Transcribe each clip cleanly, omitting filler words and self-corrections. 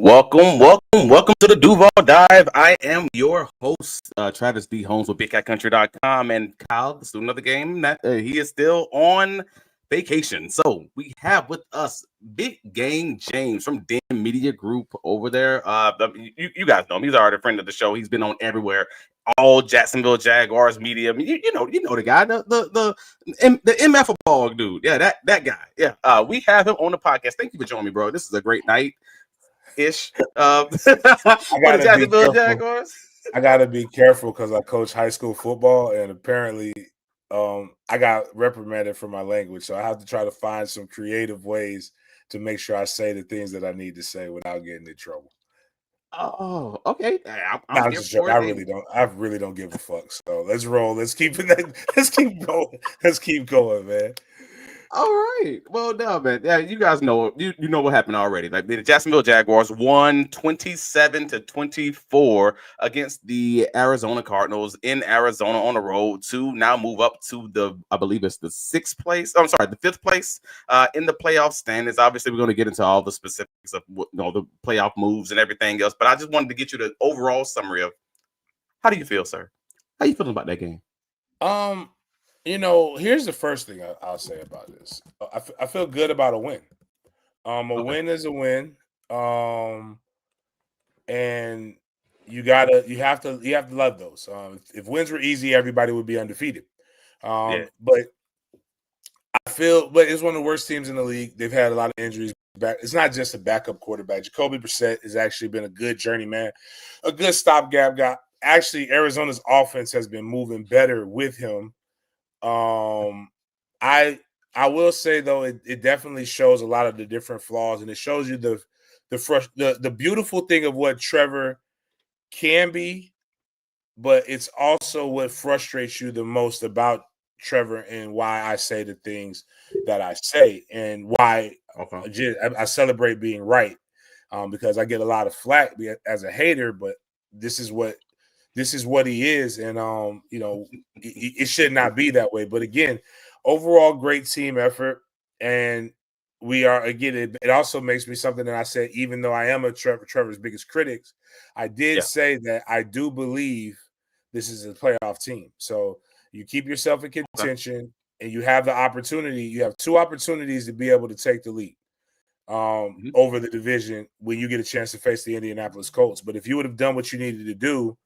Welcome to the Duval Dive. I am your host, Travis D. Holmes with BigCatCountry.com, and Kyle, the student of the game, that he is still on vacation. So we have with us Big Game James from Den Media Group over there. You guys know him. He's already a friend of the show. He's been on everywhere. All Jacksonville Jaguars media. I mean, you know the guy, the MF ball dude. Yeah, that guy. Yeah, we have him on the podcast. Thank you for joining me, bro. This is a great night. For the Jacksonville Jaguars. I gotta be careful because I coach high school football, and apparently, I got reprimanded for my language. So I have to try to find some creative ways to make sure I say the things that I need to say without getting in trouble. Oh, okay. I'm just joking. I really don't give a fuck. So let's roll. Let's keep going. Let's keep going, man. All right. Well, no, man. Yeah, you guys know you know what happened already. Like the Jacksonville Jaguars won 27-24 against the Arizona Cardinals in Arizona on the road to now move up to I believe it's the the fifth place in the playoff standings. Obviously, we're going to get into all the specifics of the playoff moves and everything else. But I just wanted to get you the overall summary of how do you feel, sir? How you feeling about that game? Here's the first thing I'll say about this. I feel good about a win. Win is a win. And you have to love those. If wins were easy, everybody would be undefeated. But it's one of the worst teams in the league. They've had a lot of injuries back. It's not just a backup quarterback. Jacoby Brissett has actually been a good journeyman, a good stopgap guy. Actually, Arizona's offense has been moving better with him. I will say though, it definitely shows a lot of the different flaws, and it shows you the beautiful thing of what Trevor can be, but it's also what frustrates you the most about Trevor and why I say the things that I say and why I celebrate being right, because I get a lot of flack as a hater, but this is what he is, and it should not be that way. But again, overall great team effort, and we are again. It also makes me something that I said, even though I am Trevor's biggest critic, I did say that I do believe this is a playoff team. So you keep yourself in contention, and you have the opportunity. You have two opportunities to be able to take the lead over the division when you get a chance to face the Indianapolis Colts. But if you would have done what you needed to do,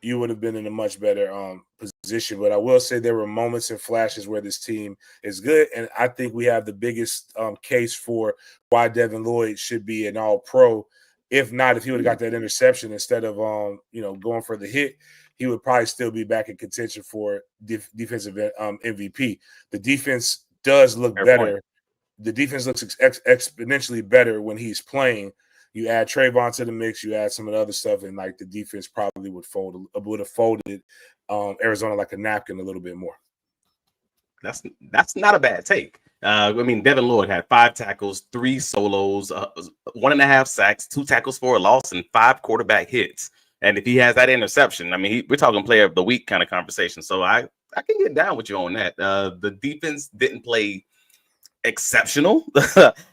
you would have been in a much better position. But I will say there were moments and flashes where this team is good, and I think we have the biggest case for why Devin Lloyd should be an all-pro. If not, if he would have got that interception instead of going for the hit, he would probably still be back in contention for defensive MVP. The defense does look better. The defense looks exponentially better when he's playing. You add Trayvon to the mix, you add some of the other stuff, and like the defense probably would have folded Arizona like a napkin a little bit more. That's not a bad take. Devin Lloyd had 5 tackles, 3 solos, 1.5 sacks, 2 tackles for a loss, and 5 quarterback hits. And if he has that interception, we're talking player of the week kind of conversation. So I can get down with you on that. The defense didn't play exceptional.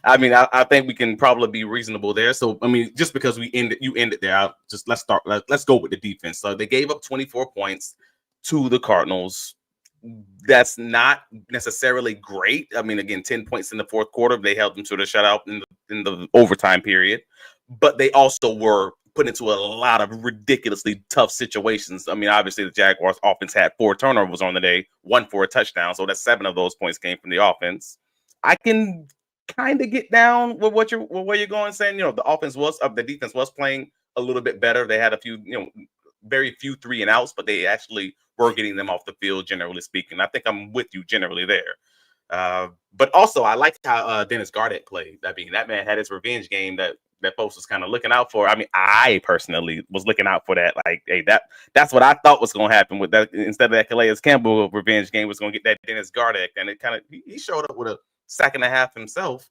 I think we can probably be reasonable there. So just because you ended there, let's go with the defense. So they gave up 24 points to the Cardinals. That's not necessarily great. Again, 10 points in the fourth quarter. They held them to the shutout in the overtime period, but they also were put into a lot of ridiculously tough situations. Obviously the Jaguars offense had 4 turnovers on the day, 1 for a touchdown. So that's 7 of those points came from the offense. I can kind of get down with where you're going, saying, the defense was playing a little bit better. They had a few, very few 3 and outs, but they actually were getting them off the field, generally speaking. I think I'm with you generally there. But also I liked how Dennis Gardeck played. That man had his revenge game that folks was kind of looking out for. I personally was looking out for that. Like, hey, that's what I thought was going to happen with that. Instead of that Calais Campbell revenge game, was going to get that Dennis Gardeck, and it kind of he showed up with a sack and a half himself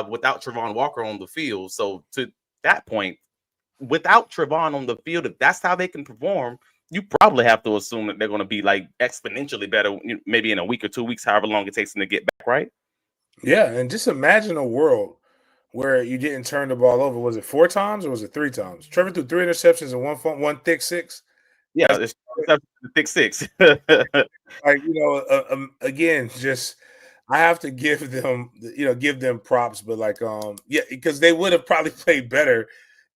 without Trevon Walker on the field. So to that point, without Trevon on the field, if that's how they can perform, you probably have to assume that they're going to be like exponentially better, maybe in a week or 2 weeks, however long it takes them to get back, right? Yeah, and just imagine a world where you didn't turn the ball over. Was it 4 times or was it 3 times? Trevor threw 3 interceptions and one thick six. Yeah, That's it's the thick six. like, again, just I have to give them props, but yeah, because they would have probably played better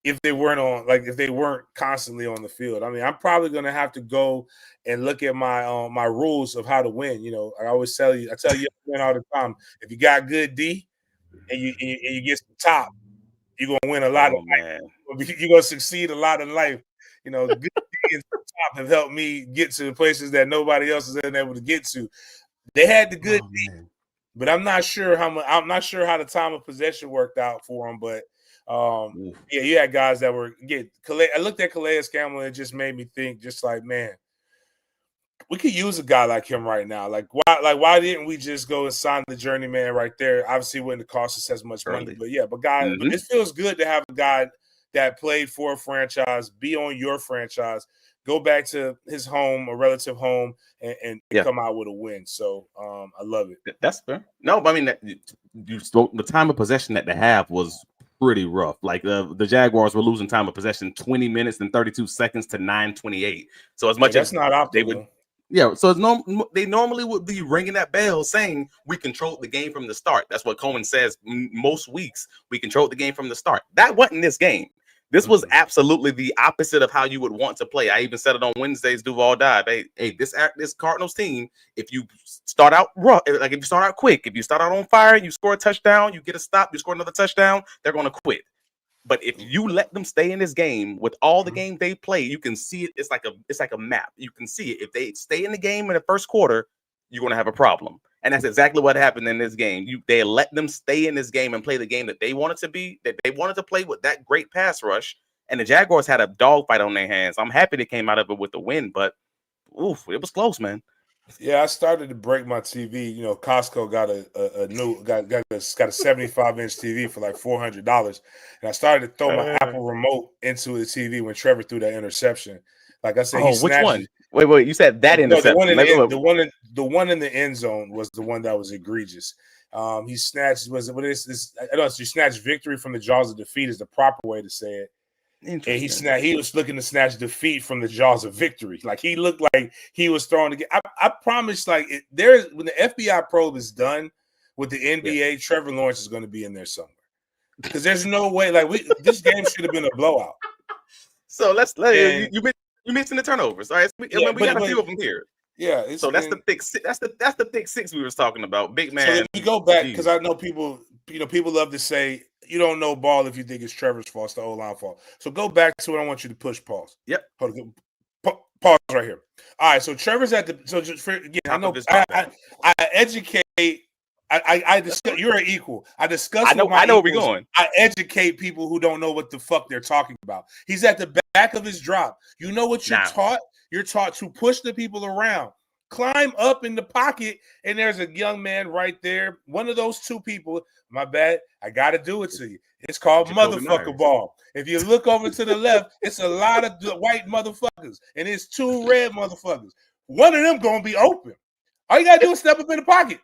if they weren't constantly on the field. I mean, I'm probably gonna have to go and look at my rules of how to win. I always tell you win all the time. If you got good D and you get some top, you're gonna win a lot of Oh man. life. You're gonna succeed a lot in life. Good D and top have helped me get to the places that nobody else has been able to get to. They had the good D, but I'm not sure how the time of possession worked out for them. But yeah, you had guys that were I looked at Calais Campbell and it just made me think, just like, man, we could use a guy like him right now. Why didn't we just go and sign the journeyman right there? Obviously, it wouldn't cost us as much money, but yeah, but it feels good to have a guy that played for a franchise, be on your franchise, go back to his home, a relative home, and come out with a win. So I love it. That's fair. No, but I mean, the time of possession that they have was pretty rough. Like the Jaguars were losing time of possession 20 minutes and 32 seconds to 9:28. So as much as not optimal, they would. Yeah, so they normally would be ringing that bell saying we controlled the game from the start. That's what Coleman says most weeks. We controlled the game from the start. That wasn't this game. This was absolutely the opposite of how you would want to play. I even said it on Wednesday's Duval Dive. Hey, this Cardinals team, if you start out rough, like if you start out quick, if you start out on fire, you score a touchdown, you get a stop, you score another touchdown, they're going to quit. But if you let them stay in this game with all the games they play, you can see it. It's like a map. You can see it. If they stay in the game in the first quarter, you're going to have a problem. And that's exactly what happened in this game. They let them stay in this game and play the game that they wanted to be, that they wanted to play with that great pass rush. And the Jaguars had a dogfight on their hands. I'm happy they came out of it with the win, but oof, it was close, man. Yeah, I started to break my TV. Costco got a new got a 75-inch TV for like $400, and I started to throw my Apple remote into the TV when Trevor threw that interception. Like I said, he which snatched one? Wait, you said that interception. The one in the end zone was the one that was egregious. He snatched you snatched victory from the jaws of defeat is the proper way to say it. And he was looking to snatch defeat from the jaws of victory. Like he looked like he was throwing again. I promise, when the FBI probe is done with the NBA, Trevor Lawrence is going to be in there somewhere. Because there's no way, this game should have been a blowout. So you mentioned the turnovers. All right, we got a few of them here. Yeah, so that's the pick six. That's the pick six we was talking about. Big man. So if we go back, because I know people love to say you don't know ball if you think it's Trevor's fault, it's the O-line fault. So go back to it. I want you to push pause. Yep. Hold on. Pause right here. All right. So Trevor's at the. So just for, again, I know I educate. I discuss. You're an equal. I discuss. I know where we're going. I educate people who don't know what the fuck they're talking about. He's at the back of his drop. You know what you're taught? You're taught to push the people around. Climb up in the pocket, and there's a young man right there. One of those two people, my bad, I got to do it to you. It's called motherfucker ball. If you look over to the left, it's a lot of white motherfuckers, and it's two red motherfuckers. One of them going to be open. All you got to do is step up in the pocket.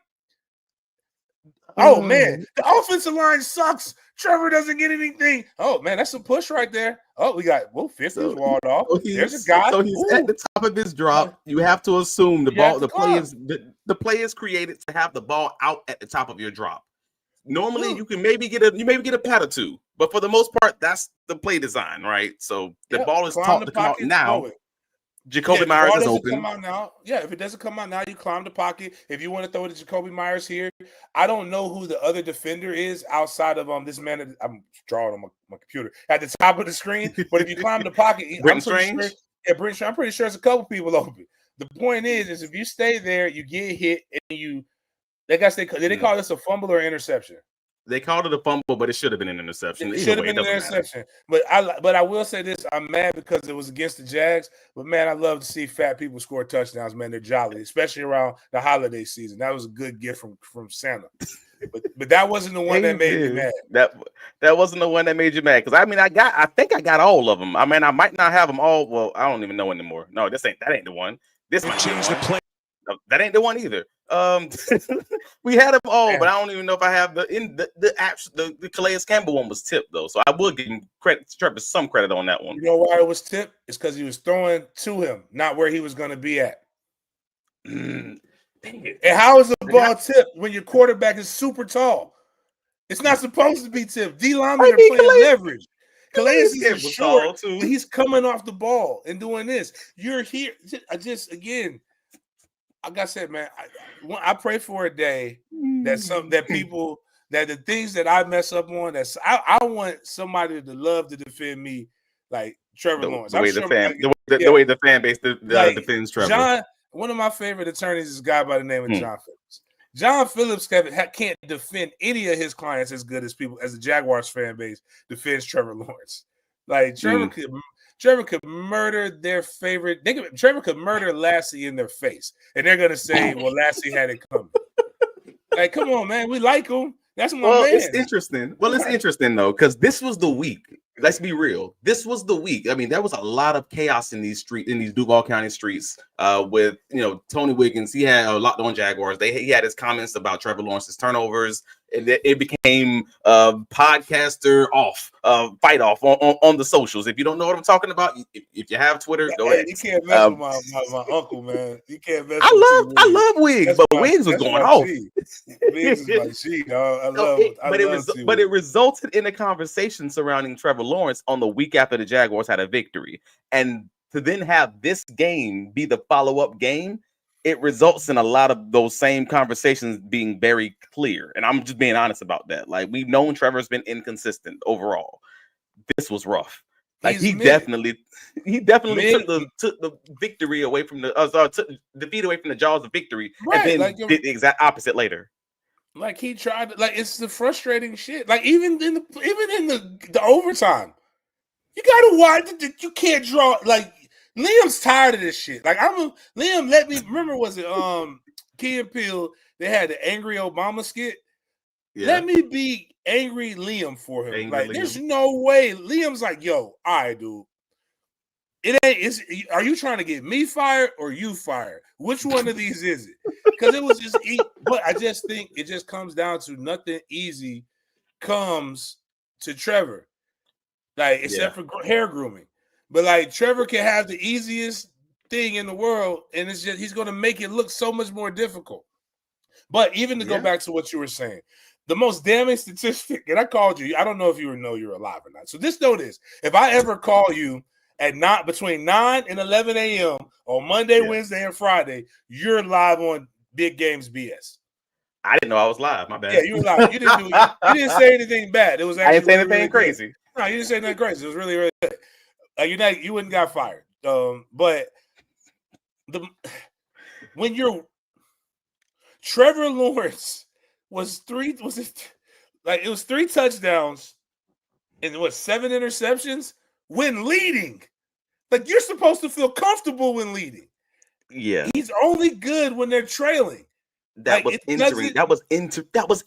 Oh, man, the offensive line sucks. Trevor doesn't get anything. Oh, man, that's a push right there. Oh, we got 50's walled off. There's a guy. So he's at the top of his drop. You have to assume the play is created to have the ball out at the top of your drop. Normally, you maybe get a pat or two, but for the most part, that's the play design, right? So the ball is taught to come out now. Jacoby Myers is open. Come out now. Yeah, if it doesn't come out now, you climb the pocket. If you want to throw it to Jacoby Myers here, I don't know who the other defender is outside of this man. I'm drawing on my computer at the top of the screen. But if you climb the pocket, I'm pretty sure there's a couple people open. The point is if you stay there, you get hit, and did they call this a fumble or interception? They called it a fumble, but it should have been an interception. It should have been an interception. But I will say this: I'm mad because it was against the Jags. But man, I love to see fat people score touchdowns. Man, they're jolly, especially around the holiday season. That was a good gift from Santa. But that wasn't the one that made me mad. That wasn't the one that made you mad. Because I think I got all of them. I mean, I might not have them all. Well, I don't even know anymore. No, that ain't the one. This might change the play. No, that ain't the one either. We had them all, Damn. but I don't even know if I have the Calais Campbell one was tipped though, so I will give him credit. Trevor some credit on that one. You know why it was tipped? It's because he was throwing to him, not where he was going to be at. Dang it. And how is the ball tipped when your quarterback is super tall? It's not supposed to be tipped. D linemen are playing leverage. Calais is short, but he's coming off the ball and doing this. You're here. Again, like I said, man, I pray for a day that the things that I mess up on, I want somebody to love to defend me like Trevor Lawrence. The way the fan base defends Trevor. One of my favorite attorneys is a guy by the name of John Phillips. John Phillips can't defend any of his clients as good as the Jaguars fan base defends Trevor Lawrence. Like Trevor could murder their favorite. Trevor could murder Lassie in their face, and they're gonna say, "Well, Lassie had it coming." Like, come on, man, we like him. That's my man. It's interesting. Well, it's interesting though, because this was the week. Let's be real. This was the week. I mean, there was a lot of chaos in these Duval County streets. With Tony Wiggins, he had a lot on Jaguars. He had his comments about Trevor Lawrence's turnovers. It became podcaster fight off on the socials. If you don't know what I'm talking about, if you have Twitter, go ahead. You can't mess with my uncle, man. You can't mess. I love Wiggs, but Wiggs was going off. Wiggs is my G, dog. But it resulted in a conversation surrounding Trevor Lawrence on the week after the Jaguars had a victory, and to then have this game be the follow-up game, it results in a lot of those same conversations being very clear. And I'm just being honest about that. Like, we've known Trevor's been inconsistent overall. This was rough. Like, he definitely took the victory away from took defeat away from the jaws of victory, right, and then did the exact opposite later. Like, he tried to, it's the frustrating shit. Like, even in the overtime, you gotta watch. You can't draw. Like, Liam's tired of this shit. Like, Liam. Let me remember. Was it Key and Peele? They had the angry Obama skit. Yeah. Let me be angry Liam for him. There's no way. Liam's like, yo, all right, dude. It ain't. Are you trying to get me fired or you fired? Which one of these is it? Because it was just. But I just think it just comes down to nothing easy comes to Trevor. Like, except for hair grooming. But, like, Trevor can have the easiest thing in the world, and it's just he's going to make it look so much more difficult. But even to go back to what you were saying, the most damning statistic, and I called you. I don't know if you know you're alive or not. So just know this. If I ever call you at between 9 and 11 a.m. on Monday, Wednesday, and Friday, you're live on Big Games BS. I didn't know I was live. My bad. Yeah, you were live. You didn't say anything bad. It was actually I didn't say anything really crazy. No, you didn't say nothing crazy. It was really, really good. Like, you wouldn't got fired. But when you're Trevor Lawrence was 3 touchdowns and 7 interceptions when leading. Like, you're supposed to feel comfortable when leading. Yeah. He's only good when they're trailing. That was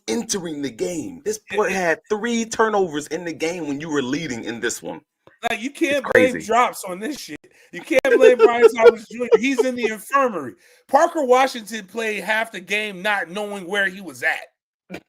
entering the game. This boy had 3 turnovers in the game when you were leading in this one. Like, you can't blame drops on this shit. You can't blame Brian Thomas Jr. He's in the infirmary. Parker Washington played half the game not knowing where he was at.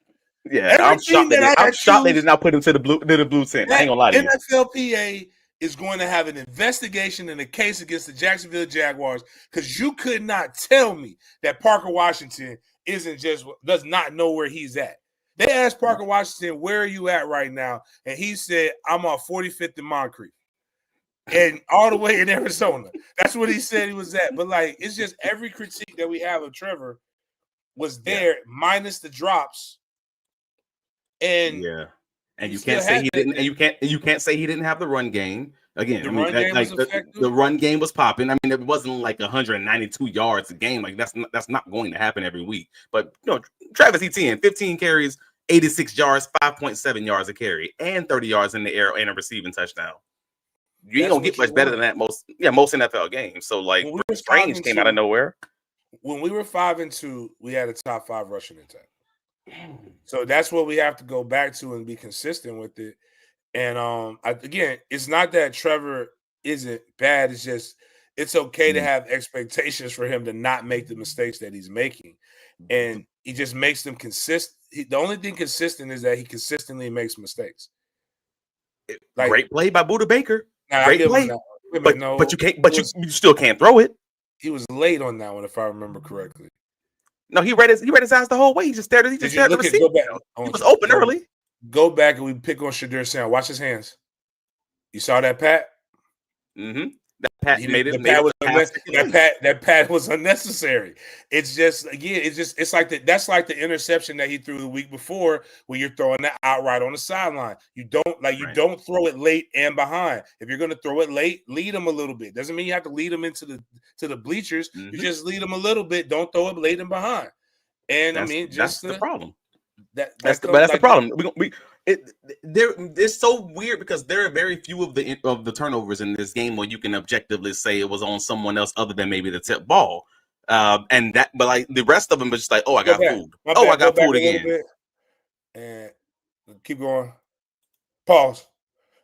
Yeah, I'm shocked they did not put him to the blue tent. I ain't gonna lie to you. NFLPA is going to have an investigation and a case against the Jacksonville Jaguars because you could not tell me that Parker Washington does not know where he's at. They asked Parker Washington, where are you at right now? And he said, I'm on 45th in Moncrief. And all the way in Arizona. That's what he said he was at. But, like, it's just every critique that we have of Trevor was there minus the drops. And you can't say he didn't. And you can't say he didn't have the run game. Again, the run game was popping. I mean, it wasn't like 192 yards a game. Like, that's not going to happen every week. But, Travis Etienne, 15 carries, 86 yards, 5.7 yards a carry, and 30 yards in the air and a receiving touchdown. You ain't gonna get much better than that most NFL games. So, like, Strange came out of nowhere. When we were 5-2, we had a top 5 rushing attack. So that's what we have to go back to and be consistent with it. And again, it's not that Trevor isn't bad. It's it's okay to have expectations for him to not make the mistakes that he's making. And he just makes them consistent. The only thing consistent is that he consistently makes mistakes. Like, great play by Buda Baker. Great play. But you can't. But you still can't throw it. He was late on that one, if I remember correctly. No, he read his eyes the whole way. He just stared. He was open early. Go back and we pick on Shadir Sam. Watch his hands. You saw that pat? Mm-hmm. That pat was unnecessary. It's just it's like that's like the interception that he threw the week before when you're throwing that outright on the sideline. You don't throw it late and behind. If you're going to throw it late, lead them a little bit. Doesn't mean you have to lead them into the bleachers. You just lead them a little bit. Don't throw it late and behind. And that's the problem. That's the problem. It's so weird because there are very few of the turnovers in this game where you can objectively say it was on someone else other than maybe the tip ball. But like the rest of them are just like, I got fooled. I got fooled again. And keep going. Pause.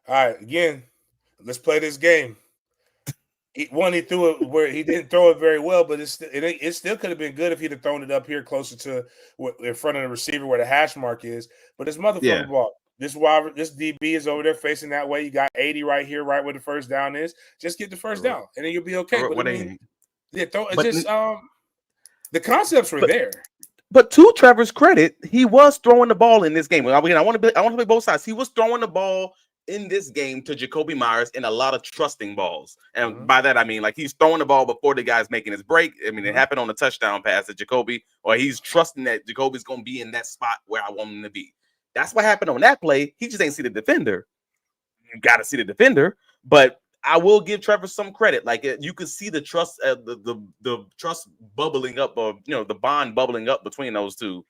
All right, again, let's play this game. He threw it where he didn't throw it very well, but it still could have been good if he'd have thrown it up here closer to in front of the receiver where the hash mark is. But this motherfucker ball, this DB is over there facing that way. You got 80 right here, right where the first down is. Just get the first down, and then you'll be okay. The concepts were there. But to Trevor's credit, he was throwing the ball in this game. I want to play both sides. He was throwing the ball in this game to Jacoby Myers in a lot of trusting balls. And by that, I mean, like, he's throwing the ball before the guy's making his break. I mean, it happened on the touchdown pass to Jacoby, or he's trusting that Jacoby's going to be in that spot where I want him to be. That's what happened on that play. He just ain't see the defender. You got to see the defender. But I will give Trevor some credit. Like, you could see the trust, the trust bubbling up, or, the bond bubbling up between those two.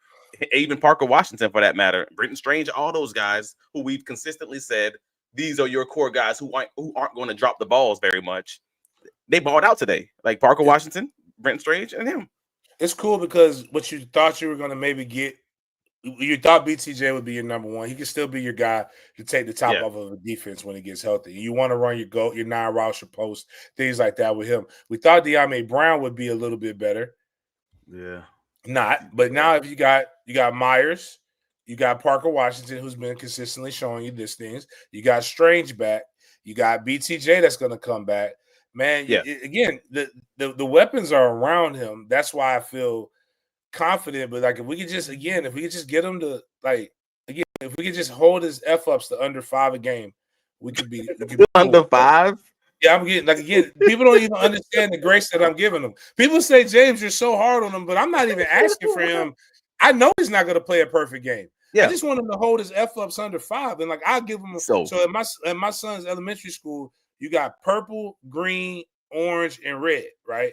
Even Parker Washington, for that matter, Britton Strange, all those guys who we've consistently said, these are your core guys who aren't going to drop the balls very much. They balled out today, like Parker Washington, Britton Strange, and him. It's cool because what you thought you were going to maybe get, you thought BTJ would be your number one. He can still be your guy to take the top off of the defense when he gets healthy. You want to run your 9 routes, your post, things like that with him. We thought De'Ami Brown would be a little bit better. Yeah. Not, but now if you got Myers, you got Parker Washington, who's been consistently showing you these things. You got Strange back. You got BTJ that's going to come back. Man, again, the weapons are around him. That's why I feel confident. But like, if we could just get him to if we could just hold his F-ups to under 5 a game, we could be under 5. Yeah, I'm getting people don't even understand the grace that I'm giving them. People say, James, you're so hard on him, but I'm not even asking for him. I know he's not going to play a perfect game. Yeah. I just want him to hold his F-ups under 5. And I'll give him so at my son's elementary school, you got purple, green, orange, and red, right?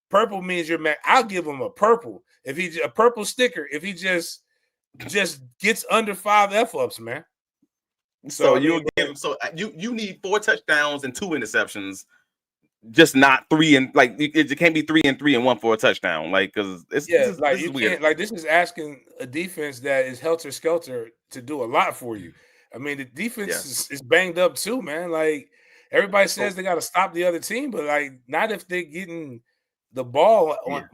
Purple means you're mad. I'll give him a purple. A purple sticker, if he just gets under 5 F-ups, man. So you need 4 touchdowns and 2 interceptions, just not 3 and it can't be 3 and 3 and 1 for a touchdown, because this is weird. This is asking a defense that is helter skelter to do a lot for you. I mean, the defense is banged up too, man. Like, everybody says they got to stop the other team, but not if they're getting the ball on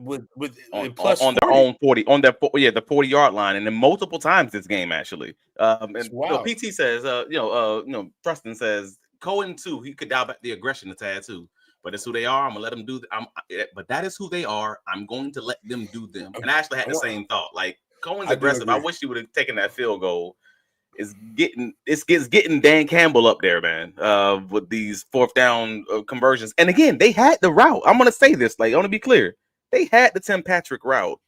their own 40 on their the 40-yard line, and then multiple times this game actually. PT says, Preston says Cohen too. He could dial back the aggression a tad too, but it's who they are. I'm gonna let them do. But that is who they are. I'm going to let them do them. And I actually had the same thought. Like, Cohen's aggressive. I wish he would have taken that field goal. It's getting Dan Campbell up there, man, with these 4th down conversions. And again, they had the route. I'm going to say this, I want to be clear. They had the Tim Patrick route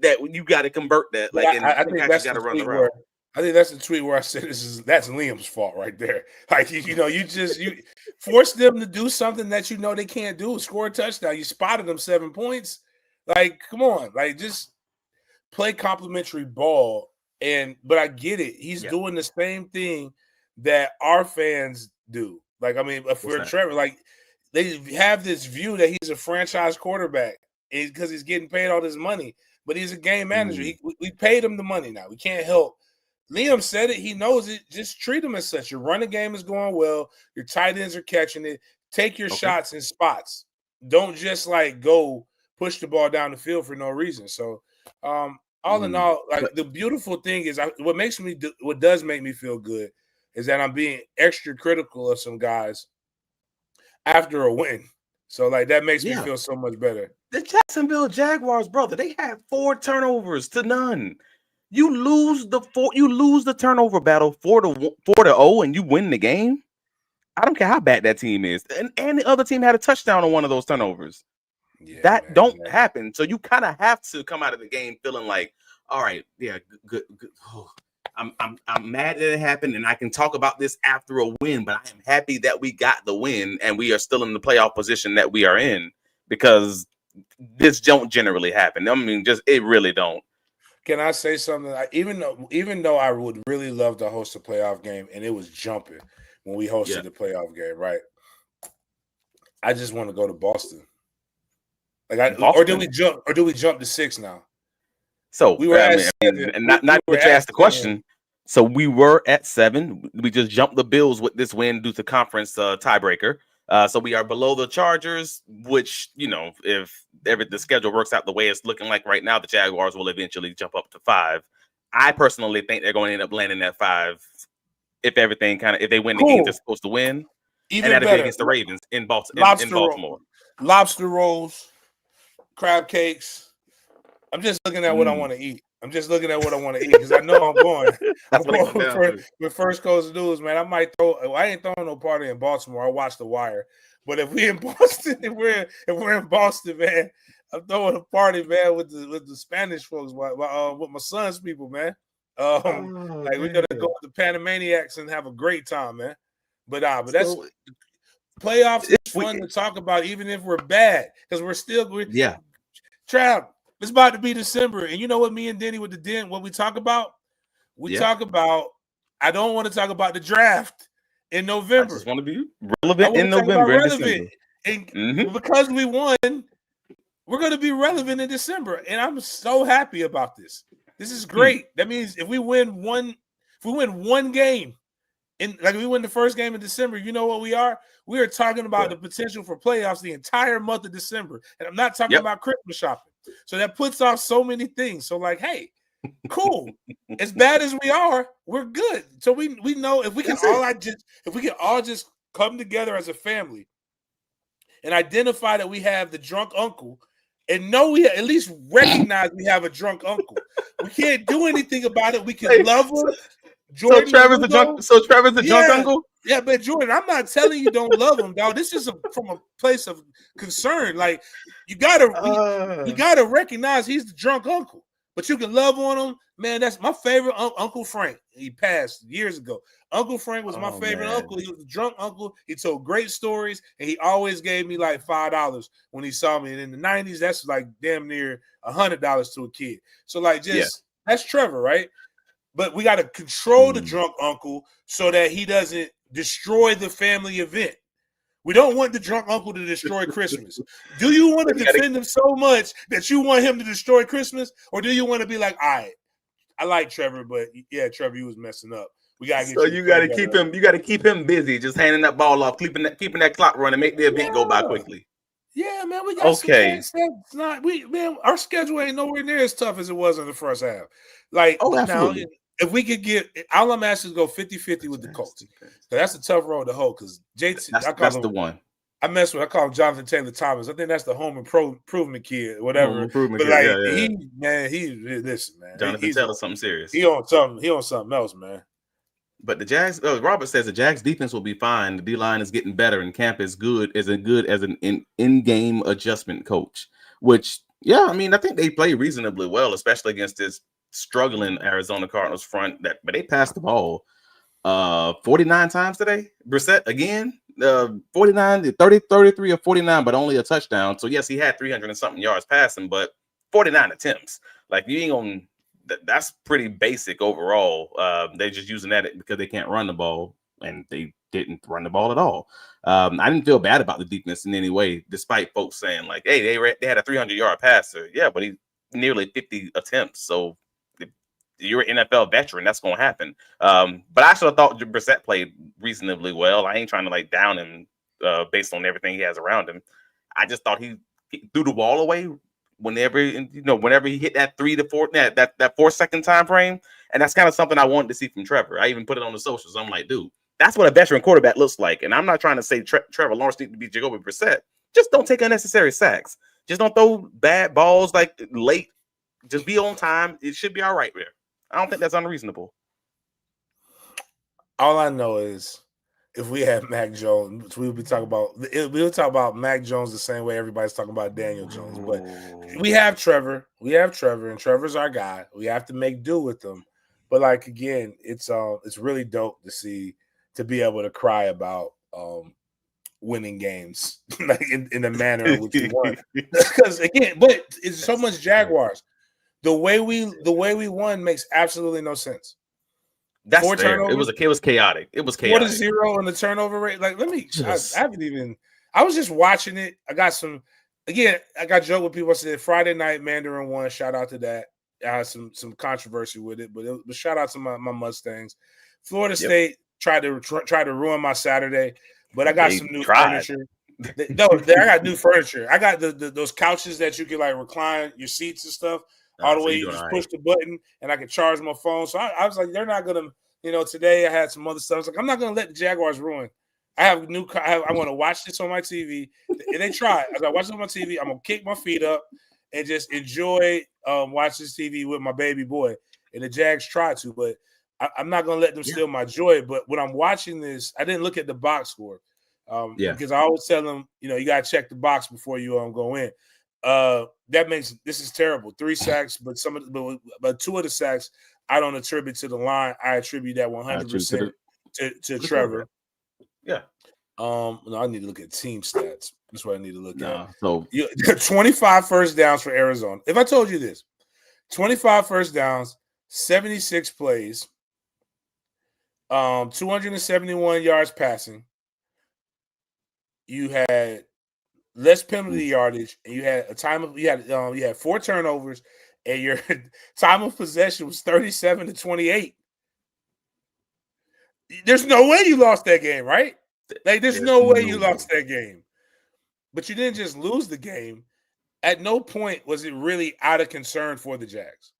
that you got to convert that. I think that's got to run the route. I think that's the tweet where I said that's Liam's fault right there. You force them to do something that they can't do. Score a touchdown. You spotted them 7 points. Come on. Just play complimentary ball. But I get it. He's doing the same thing that our fans do. If we're Trevor, they have this view that he's a franchise quarterback because he's getting paid all this money. But he's a game manager. We paid him the money now. We can't help. Liam said it. He knows it. Just treat him as such. Your running game is going well. Your tight ends are catching it. take your Okay. shots in spots. Don't just like go push the ball down the field for no reason. So, all in all, like the beautiful thing is, what does make me feel good is that I'm being extra critical of some guys after a win. So, like, that makes me feel so much better. The Jacksonville Jaguars, brother, they had 4 turnovers to none. You lose the turnover battle 4-0, and you win the game. I don't care how bad that team is, and the other team had a touchdown on one of those turnovers. Yeah, that man, don't happen. So you kind of have to come out of the game feeling like, all right, yeah, good. Oh, I'm mad that it happened, and I can talk about this after a win, but I am happy that we got the win and we are still in the playoff position that we are in, because this don't generally happen. I mean, it really don't. Can I say something? Even though I would really love to host a playoff game, and it was jumping when we hosted the playoff game, right? I just want to go to Boston. Or do we jump to 6 now? So we were at 7. And not that you asked the question. So we were at 7. We just jumped the Bills with this win due to conference tiebreaker. So we are below the Chargers, which, if the schedule works out the way it's looking like right now, the Jaguars will eventually jump up to 5. I personally think they're going to end up landing at 5 if they win the games they're supposed to win. Even and that'll better be against the Ravens in Baltimore. Lobster rolls, crab cakes. I'm just looking at what I want to eat. Because I know I'm going. I'm going with First Coast News, man. I ain't throwing no party in Baltimore. I watch The Wire. But if we're in Boston, if we're in Boston, man, I'm throwing a party, man, with the Spanish folks, with my son's people, man. We're gonna go with the Panamaniacs and have a great time, man. But that's playoffs. It's fun to talk about, even if we're bad, because we're Trav. It's about to be December, and you know what? Me and Denny with the Den, what we talk about? We talk about. I don't want to talk about the draft in November. I just want to be relevant in November and December. And because we won, we're going to be relevant in December, and I'm so happy about this. This is great. That means if we win one game, if we win the first game in December, you know what we are? We are talking about the potential for playoffs the entire month of December, and I'm not talking about Christmas shopping. So that puts off so many things. So hey, cool. As bad as we are, we're good. So we know if we can all just come together as a family and identify that we have the drunk uncle, and know we at least recognize we have a drunk uncle. We can't do anything about it. We can love him. Jordan, so Trevor's the drunk uncle? Yeah, but Jordan, I'm not telling you don't love him, dog. This is from a place of concern. Like, you gotta recognize he's the drunk uncle, but you can love on him, man. That's my favorite Uncle Frank. He passed years ago. Uncle Frank was my favorite uncle. He was a drunk uncle. He told great stories, and he always gave me like $5 when he saw me. And in the 90s, that's like damn near $100 to a kid. So that's Trevor, right? But we got to control the drunk uncle so that he doesn't destroy the family event. We don't want the drunk uncle to destroy Christmas. Do you want to defend him so much that you want him to destroy Christmas? Or do you want to be like, all right, I like Trevor, but Trevor, you was messing up. We got to get you got to keep him. You got to keep him busy, just handing that ball off, keeping that clock running, make the event go by quickly. Yeah, man, we got some things that's our schedule ain't nowhere near as tough as it was in the first half. Absolutely. Now, if we could get all I'm asking is go 50-50 with the Colts. So that's a tough road to hold because JT, that's the one. I call him Jonathan Taylor Thomas. I think that's the home improvement kid, whatever. Listen, man. Jonathan Taylor, something serious. He on something else, man. But the Jags, Robert says the Jags defense will be fine. The D-line is getting better, and Camp is good as an in-game adjustment coach. Which, I think they play reasonably well, especially against this struggling Arizona Cardinals front. But they passed the ball 49 times today. Brissett again, 49, 30, 33 or 49, but only a touchdown. So yes, he had 300 and something yards passing, but 49 attempts. Like, you ain't gonna. That's pretty basic overall. They're just using that because they can't run the ball, and they didn't run the ball at all. I didn't feel bad about the defense in any way, despite folks saying like, "Hey, they had a 300-yard passer." Yeah, but he nearly 50 attempts. So if you're an NFL veteran, that's going to happen. But I should have thought Brissett played reasonably well. I ain't trying to down him based on everything he has around him. I just thought he threw the ball away whenever he hit that 3 to 4 that 4 second time frame, and that's kind of something I wanted to see from Trevor. I even put it on the socials. I'm like, dude, that's what a veteran quarterback looks like. And I'm not trying to say Trevor Lawrence needs to be Jacoby Brissett. Just don't take unnecessary sacks. Just don't throw bad balls like late. Just be on time. It should be all right there. I don't think that's unreasonable. All I know is if we had Mac Jones, we would talk about Mac Jones the same way everybody's talking about Daniel Jones. But we have Trevor. And Trevor's our guy. We have to make do with him. But like again, it's really dope to be able to cry about winning games like in the manner in which we won. Because again, but it's so much Jaguars. The way we won makes absolutely no sense. That's fair. It was chaotic. It was chaotic. 4-0 in the turnover rate. Like, I was just watching it. I got joked with people. I said Friday night Mandarin won. Shout out to that. I had some controversy with it, but shout out to my Mustangs. Florida State tried to ruin my Saturday, but I got some new furniture. I got new furniture. I got those couches that you can like recline your seats and stuff. All the way, you just push the button, and I can charge my phone. So I was like, they're not gonna, Today I had some other stuff. I was like, I'm not gonna let the Jaguars ruin. I want to watch this on my TV, and they try. I got watch it on my TV. I'm gonna kick my feet up and just enjoy watch this TV with my baby boy. And the Jags try to, but I'm not gonna let them steal my joy. But when I'm watching this, I didn't look at the box score because I always tell them, you gotta check the box before you go in. This is terrible. 3 sacks, but two of the sacks I don't attribute to the line. I attribute that 100% to Trevor. Yeah. No, I need to look at team stats. That's what I need to look at. So 25 first downs for Arizona. If I told you this, 25 first downs, 76 plays, 271 yards passing. You had less penalty yardage, and you had you had 4 turnovers, and your time of possession was 37-28. There's no way you lost that game, right? Like, there's no way you lost that game. But you didn't just lose the game. At no point was it really out of concern for the Jags.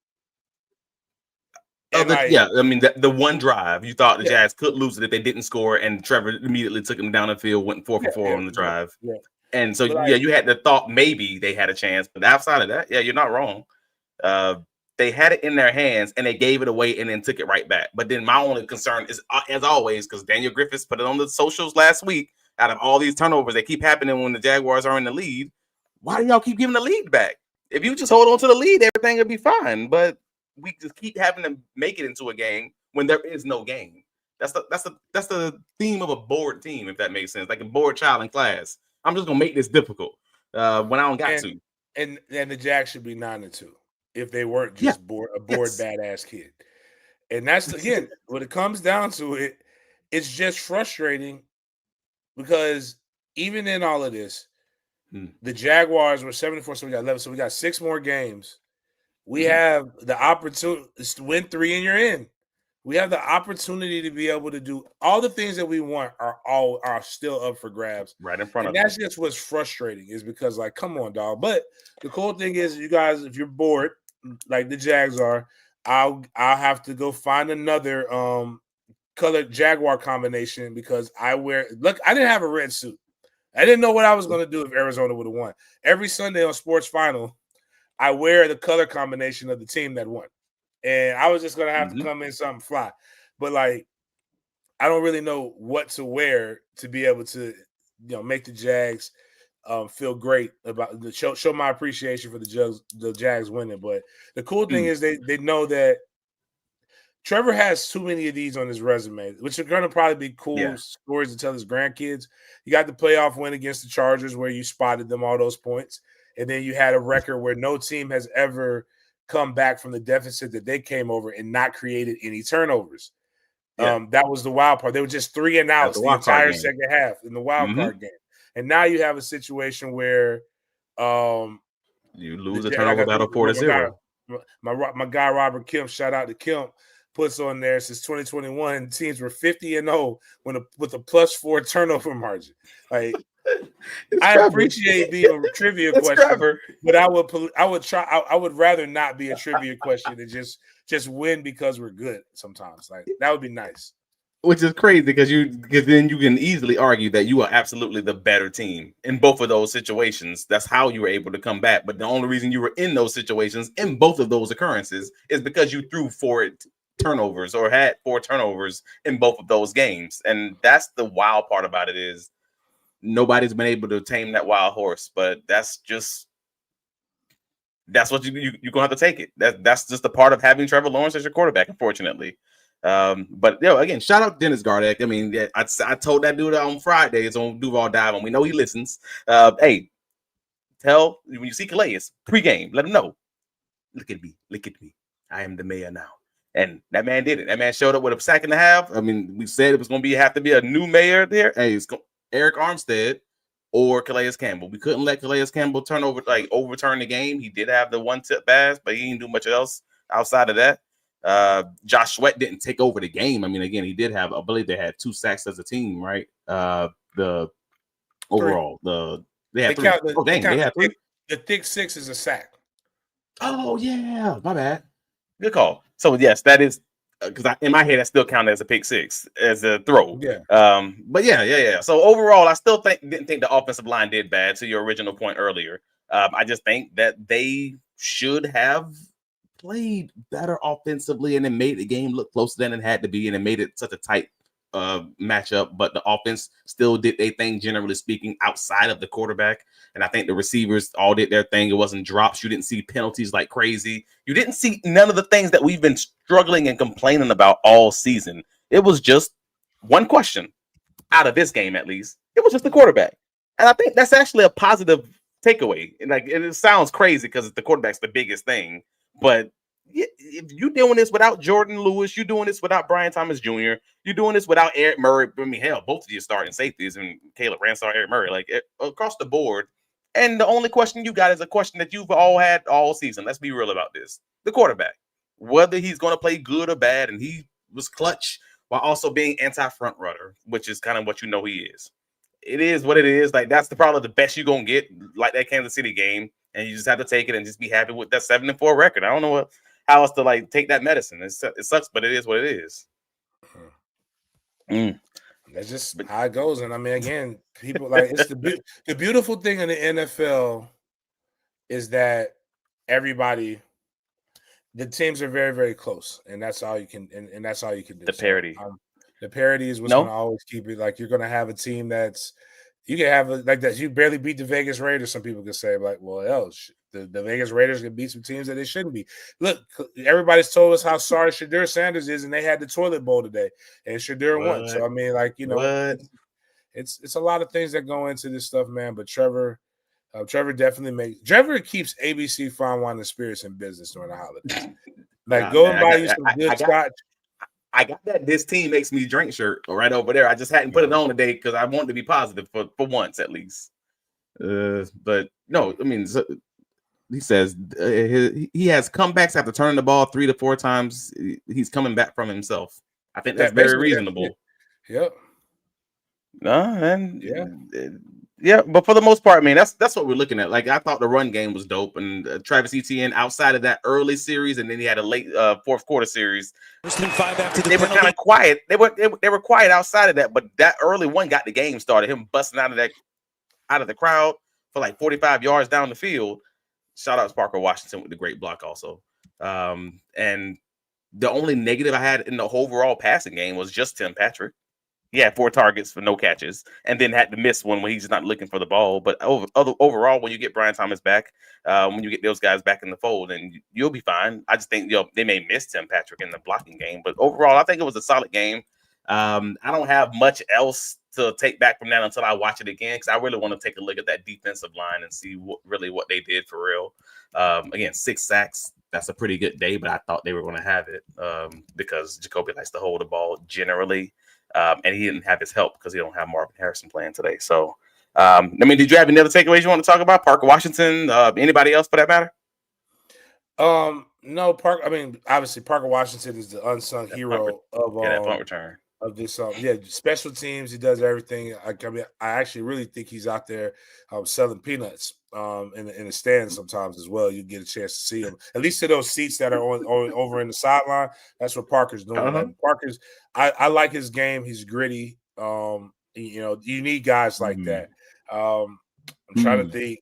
The one drive, you thought the Jags could lose it if they didn't score, and Trevor immediately took them down the field, went 4 for 4 on the drive. Yeah. And so, you had the thought maybe they had a chance. But outside of that, you're not wrong. They had it in their hands, and they gave it away and then took it right back. But then my only concern is, as always, because Daniel Griffiths put it on the socials last week, out of all these turnovers that keep happening when the Jaguars are in the lead, why do y'all keep giving the lead back? If you just hold on to the lead, everything would be fine. But we just keep having to make it into a game when there is no game. That's the theme of a bored team, if that makes sense. Like a bored child in class. I'm just gonna make this difficult when I don't got to. And the Jags should be 9-2 if they weren't just a bored badass kid. And that's again when it comes down to it, it's just frustrating because even in all of this, the Jaguars were 74, so we got 11. So we got 6 more games. We have the opportunity to win 3 and you're in. We have the opportunity to be able to do all the things that we want are still up for grabs. Right in front of us. And that's just what's frustrating is because, like, come on, dog. But the cool thing is, you guys, if you're bored, like the Jags are, I'll have to go find another colored Jaguar combination because I didn't have a red suit. I didn't know what I was going to do if Arizona would have won. Every Sunday on Sports Final, I wear the color combination of the team that won. And I was just going to have to come in something fly. But, like, I don't really know what to wear to be able to, make the Jags feel great about show my appreciation for the Jags winning. But the cool thing is they know that Trevor has too many of these on his resume, which are going to probably be cool stories to tell his grandkids. You got the playoff win against the Chargers where you spotted them all those points. And then you had a record where no team has ever come back from the deficit that they came over and not created any turnovers. That was the wild part. They were just 3 and outs the entire second half in the wild card game. And now you have a situation where you lose a turnover battle 4-0. My guy Robert Kemp, shout out to Kemp. puts on there since 2021, teams were 50-0 with a +4 turnover margin. Like, I appreciate being a trivia question, Trevor. but I would rather not be a trivia question and just win because we're good sometimes. Like, that would be nice. Which is crazy because then you can easily argue that you are absolutely the better team in both of those situations. That's how you were able to come back. But the only reason you were in those situations in both of those occurrences is because you threw 4 turnovers or had 4 turnovers in both of those games. And that's the wild part about it is nobody's been able to tame that wild horse. But that's what you're gonna have to take it. That's just a part of having Trevor Lawrence as your quarterback, unfortunately. But again, shout out Dennis Gardeck. I mean, I told that dude on Friday, it's on Duval Dive, and we know he listens. Hey, tell when you see Calais pregame, let him know. Look at me. I am the mayor now. And that man did it. That man showed up with a sack and a half. I mean, we said it was going to have to be a new mayor there. Hey, it's Eric Armstead or Calais Campbell. We couldn't let Calais Campbell overturn the game. He did have the 1-tip pass, but he didn't do much else outside of that. Josh Sweat didn't take over the game. I mean, again, he did have, I believe they had 2 sacks as a team, right? The overall, they had 3. They had 3. The thick 6 is a sack. Oh yeah, my bad. Good call. So yes, that is because in my head that still counted as a pick 6 as a throw. Yeah. But yeah. So overall, I still didn't think the offensive line did bad. To your original point earlier, I just think that they should have played better offensively and it made the game look closer than it had to be, and it made it such a tight matchup. But the offense still did their thing, generally speaking, outside of the quarterback. And I think the receivers all did their thing. It wasn't drops. You didn't see penalties like crazy. You didn't see none of the things that we've been struggling and complaining about all season. It was just one question out of this game, at least. It was just the quarterback. And I think that's actually a positive takeaway. And it sounds crazy because the quarterback's the biggest thing. But if you're doing this without Jordan Lewis, you're doing this without Brian Thomas Jr., you're doing this without Eric Murray. I mean, hell, both of you starting safeties and Caleb Ransall, Eric Murray, like across the board. And the only question you got is a question that you've all had all season. Let's be real about this. The quarterback, whether he's going to play good or bad, and he was clutch while also being anti-front runner, which is kind of what you know he is. It is what it is. Like, that's probably the best you're going to get, like that Kansas City game. And you just have to take it and just be happy with that 7-4 record. I don't know how else to take that medicine. It sucks, but it is what it is. That's just how it goes. And I mean, again, people it's the beautiful thing in the NFL is that the teams are very, very close, and that's all you can. And that's all you can do. The parity. The parity is what's going to always keep it. Like, you're going to have a team you can have like that. You barely beat the Vegas Raiders. Some people can say, like, well, hell, the Vegas Raiders can beat some teams that they shouldn't be. Look, everybody's told us how sorry Shadur Sanders is, and they had the toilet bowl today, and Shadur won. So I mean, it's a lot of things that go into this stuff, man. But Trevor keeps ABC Fine Wine and Spirits in business during the holidays. Like, go and buy you some good scotch. I got that "This Team Makes Me Drink" shirt right over there. I just hadn't put it on today because I wanted to be positive for once at least. But no, I mean, he says he has comebacks after turning the ball 3 to 4 times. He's coming back from himself. I think that's very reasonable. Yep. Yeah, but for the most part, I mean, that's what we're looking at. Like, I thought the run game was dope, and Travis Etienne outside of that early series, and then he had a late fourth quarter series. They were kind of quiet. They were quiet outside of that, but that early one got the game started. Him busting out of the crowd for like 45 yards down the field. Shout out to Parker Washington with the great block also. And the only negative I had in the overall passing game was just Tim Patrick. He had 4 targets for no catches, and then had to miss one when he's not looking for the ball. But overall, when you get Brian Thomas back, when you get those guys back in the fold, and you'll be fine. I just think they may miss Tim Patrick in the blocking game, but overall, I think it was a solid game. I don't have much else to take back from that until I watch it again, because I really want to take a look at that defensive line and see what they did for real. Again, 6 sacks. That's a pretty good day, but I thought they were going to have it because Jacoby likes to hold the ball generally. And he didn't have his help because he don't have Marvin Harrison playing today. So, I mean, did you have any other takeaways you want to talk about? Parker Washington, anybody else for that matter? No, Park. I mean, obviously, Parker Washington is the unsung hero That punt return. of this. Special teams. He does everything. I mean, I actually really think he's out there selling peanuts in the stands sometimes as well. You get a chance to see him at least to those seats that are on over in the sideline. That's what Parker's doing. Like Parker's, I like his game. He's gritty. You need guys like that. I'm trying to think.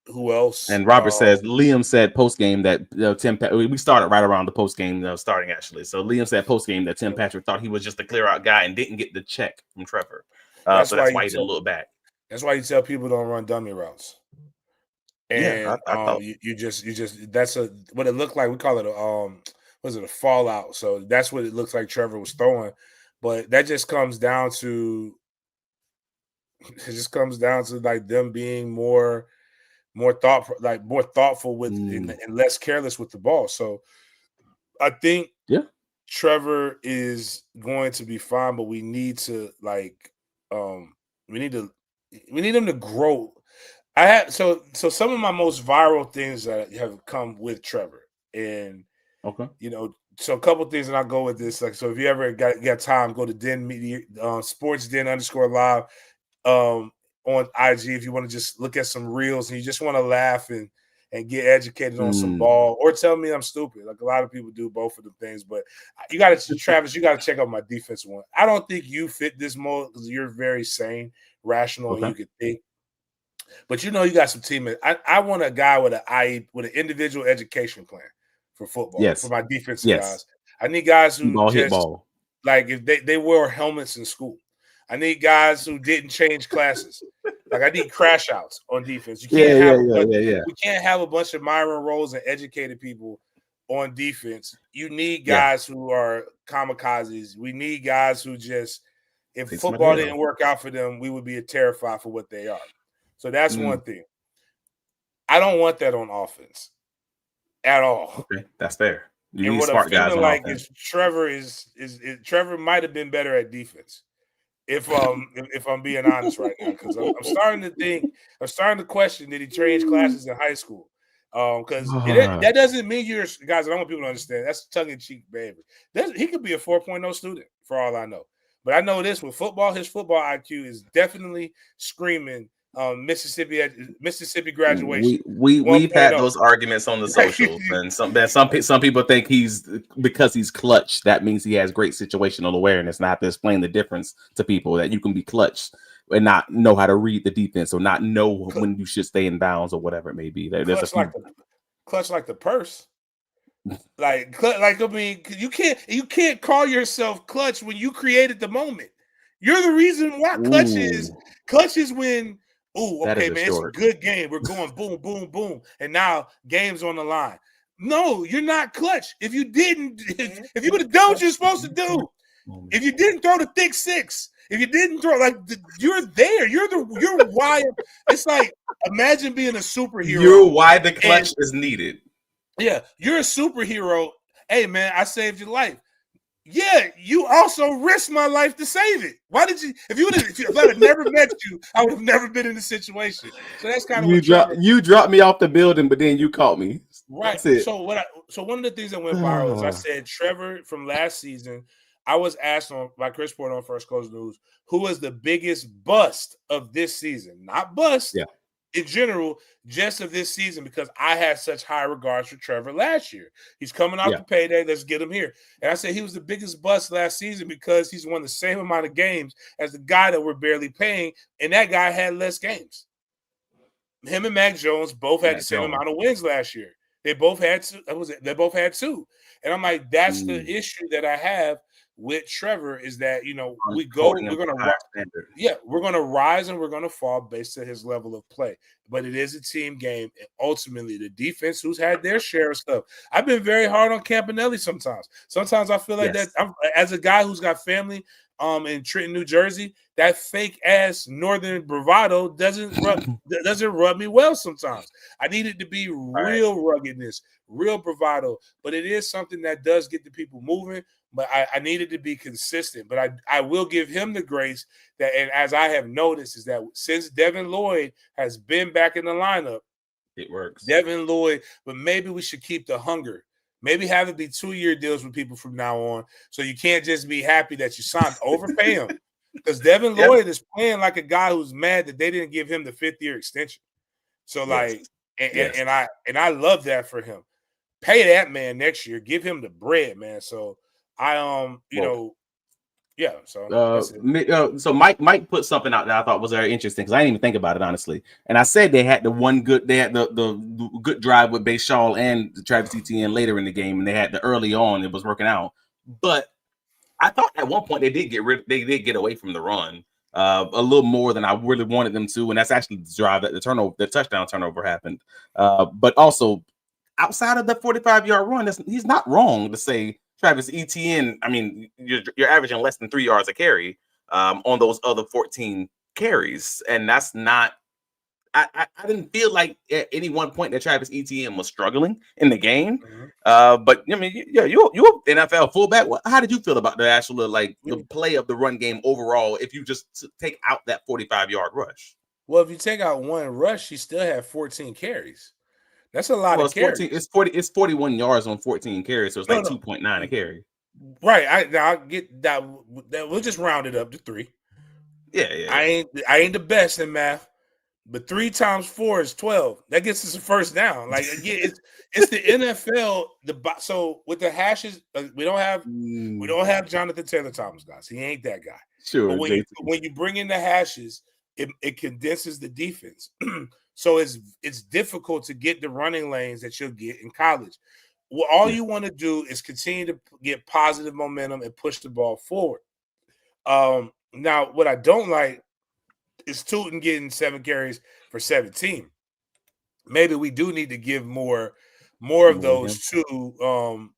Who else? And Robert says Liam said post game that Tim. We started right around the post game starting actually. So Liam said post game that Tim Patrick thought he was just a clear out guy and didn't get the check from Trevor. That's why he didn't look back. That's why you tell people don't run dummy routes. And I thought you just that's what it looked like. We call it a fallout. So that's what it looks like Trevor was throwing. But that just comes down to like them being more thoughtful with and less careless with the ball. So I think Trevor is going to be fine, but we need to we need him to grow. So some of my most viral things that have come with Trevor, and so a couple things, and I'll go with this. Like, so if you ever got time, go to Den Media, Sports Den _live on IG if you want to just look at some reels and you just want to laugh and get educated on some ball, or tell me I'm stupid. Like a lot of people do both of the things, but Travis, you got to check out my defense one. I don't think you fit this mold because you're very sane, rational, and you can think. But you got some teammates. I want a guy with an individual education plan for football, for my defensive guys. I need guys who hit ball. Like if they wore helmets in school. I need guys who didn't change classes. Like I need crash outs on defense. You can't We can't have a bunch of Myron Rolls and educated people on defense. You need guys who are kamikazes. We need guys who just, if football didn't work out for them, we would be terrified for what they are. So that's one thing. I don't want that on offense at all. Okay, that's fair. You and need what smart I'm guys feeling on like offense. is Trevor might have been better at defense. If I'm being honest right now, because I'm starting to question, did he change classes in high school? Because that doesn't mean you're guys. I don't want people to understand that's tongue in cheek, baby. He could be a 4.0 student for all I know. But I know this with football, his football IQ is definitely screaming Mississippi graduation. We've had those arguments on the socials, and some people think because he's clutch, that means he has great situational awareness. And I have to explain the difference to people that you can be clutch and not know how to read the defense or not know when you should stay in bounds or whatever it may be. Clutch like the purse. I mean, you can't call yourself clutch when you created the moment. You're the reason why clutch is when. Oh, okay, man, it's a good game. We're going boom, boom, boom. And now game's on the line. No, you're not clutch. If you would have done what you're supposed to do, if you didn't throw the thick six, if you didn't throw, you're there. You're why. It's like, imagine being a superhero. You're why the clutch is needed. Yeah, you're a superhero. Hey, man, I saved your life. Yeah, you also risked my life to save it. Why did you? If I had never met you, I would have never been in this situation. So that's kind of you dropped me off the building, but then you caught me. Right. That's it. So one of the things that went viral is I said Trevor from last season. I was asked by Chris Porter on First Coast News who was the biggest bust of this season, not bust. Yeah. In general, just of this season, because I had such high regards for Trevor last year. He's coming off the payday. Let's get him here. And I said he was the biggest bust last season because he's won the same amount of games as the guy that we're barely paying, and that guy had less games. Him and Mac Jones both had the same amount of wins last year. They both had two. They both had two. And I'm like, that's the issue that I have with Trevor is that, we're going to rise and we're going to fall based on his level of play. But it is a team game. And ultimately, the defense, who's had their share of stuff. I've been very hard on Campanelli sometimes. Sometimes I feel like that as a guy who's got family in Trenton, New Jersey, that fake ass Northern bravado doesn't rub me well sometimes. I need it to be real ruggedness, real bravado. But it is something that does get the people moving. But I needed to be consistent. But I will give him the grace that, and as I have noticed, is that since Devin Lloyd has been back in the lineup, it works. Devin Lloyd, but maybe we should keep the hunger. Maybe have it be 2-year deals with people from now on, so you can't just be happy that you signed. Overpay him, because Devin Lloyd is playing like a guy who's mad that they didn't give him the 5th-year extension. So like, and I love that for him. Pay that man next year. Give him the bread, man. So yeah. So that's it. So Mike put something out that I thought was very interesting because I didn't even think about it honestly. And I said they had the good drive with Bashaw and Travis Etienne later in the game, and they had the early on. It was working out, but I thought at one point they did get away from the run a little more than I really wanted them to, and that's actually the drive that the touchdown turnover happened. But also outside of the 45-yard run, he's not wrong to say Travis Etienne. I mean, you're averaging less than 3 yards a carry on those other 14 carries, and that's not. I didn't feel like at any one point that Travis Etienne was struggling in the game. But I mean, you're NFL fullback. How did you feel about the actual the play of the run game overall? If you just take out that 45-yard rush. Well, if you take out one rush, he still had 14 carries. That's a lot of carries. It's 41 yards on 14 carries, so it's 2.9 a carry. Right. I'll get that. We'll just round it up to 3. Yeah. I ain't the best in math, but 3 times 4 is 12. That gets us a first down. Like again, it's the NFL. So with the hashes, we don't have Jonathan Taylor Thomas, guys. He ain't that guy. Sure. But when you bring in the hashes, it condenses the defense. So it's difficult to get the running lanes that you'll get in college. Well, all you want to do is continue to get positive momentum and push the ball forward. Now, what I don't like is Tootin getting 7 carries for 17. Maybe we do need to give more of those to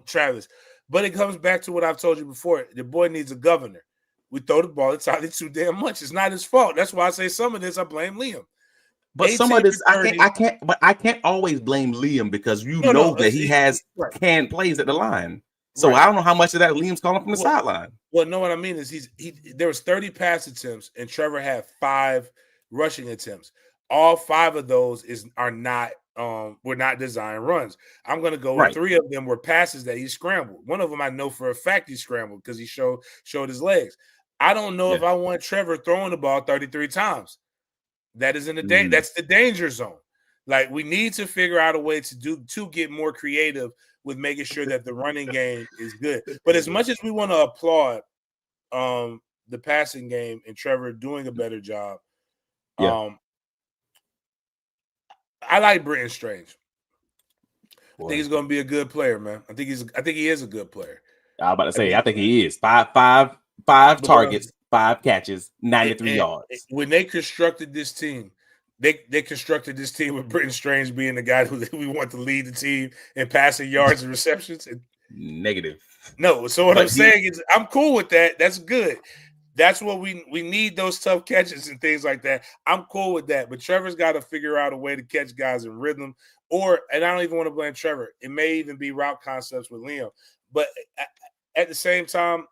Travis. But it comes back to what I've told you before. The boy needs a governor. We throw the ball entirely too damn much. It's not his fault. That's why I say some of this I blame Liam. But some of this I can't always blame Liam because that he has canned plays at the line. So I don't know how much of that Liam's calling from the sideline. Well, no, what I mean is there was 30 pass attempts and Trevor had 5 rushing attempts. All 5 of those were not designed runs. I'm going to go with 3 of them were passes that he scrambled. One of them I know for a fact he scrambled because he showed his legs. I don't know if I want Trevor throwing the ball 33 times. That is that's the danger zone. Like we need to figure out a way to get more creative with making sure that the running game is good. But as much as we want to applaud the passing game and Trevor doing a better job, I like Britton Strange. I think he's going to be a good player, man. I think he is a good player. I was about to say, I think he is. Five targets, 5 catches, 93 yards. When they constructed this team, they constructed this team with Britton Strange being the guy who we want to lead the team in passing yards and receptions. Negative. No, so what I'm saying is I'm cool with that. That's good. That's what we need, those tough catches and things like that. I'm cool with that. But Trevor's got to figure out a way to catch guys in rhythm. And I don't even want to blame Trevor. It may even be route concepts with Liam. But at the same time,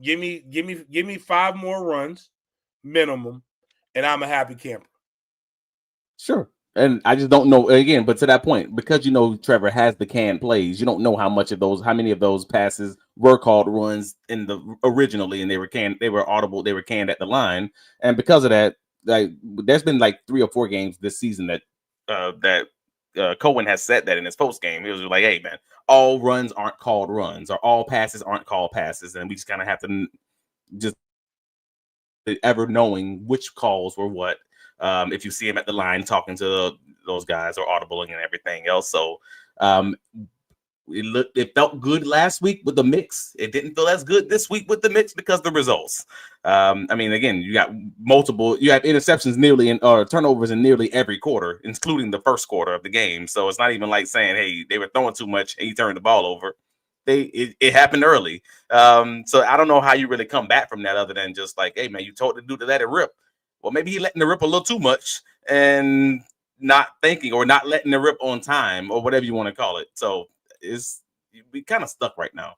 give me 5 more runs minimum, and I'm a happy camper. Sure. And I just don't know again, but to that point, because Trevor has the canned plays, you don't know how many of those passes were called runs originally, and they were audible, they were canned at the line. And because of that, there's been 3 or 4 games this season that Coleman has said that in his post game. He was like, hey man, all runs aren't called runs, or all passes aren't called passes, and we just kind of have to just ever knowing which calls were what. If you see him at the line talking to those guys or audibling and everything else. So it felt good last week with the mix. It didn't feel as good this week with the mix because of the results. I mean, again, you have interceptions or turnovers in nearly every quarter, including the first quarter of the game. So it's not even like saying, hey, they were throwing too much and he turned the ball over. It happened early. So I don't know how you really come back from that other than just like, hey man, you told the dude to let it rip. Well, maybe he letting it rip a little too much and not thinking or not letting it rip on time or whatever you want to call it. So we kind of stuck right now.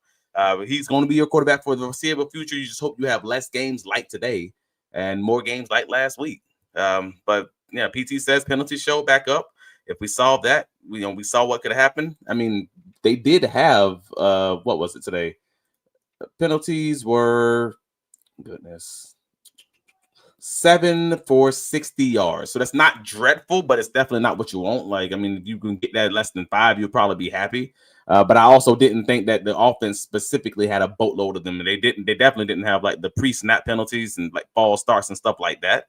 He's going to be your quarterback for the foreseeable future. You just hope you have less games like today and more games like last week. But yeah, PT says penalty show back up. if we solve that, we saw what could happen. I mean, they did have what was it today? Penalties were, goodness, 7 for 60 yards. So that's not dreadful, but it's definitely not what you want. Like, I mean, if you can get that less than 5, you'll probably be happy. But I also didn't think that the offense specifically had a boatload of them. And they definitely didn't have like the pre-snap penalties and like false starts and stuff like that.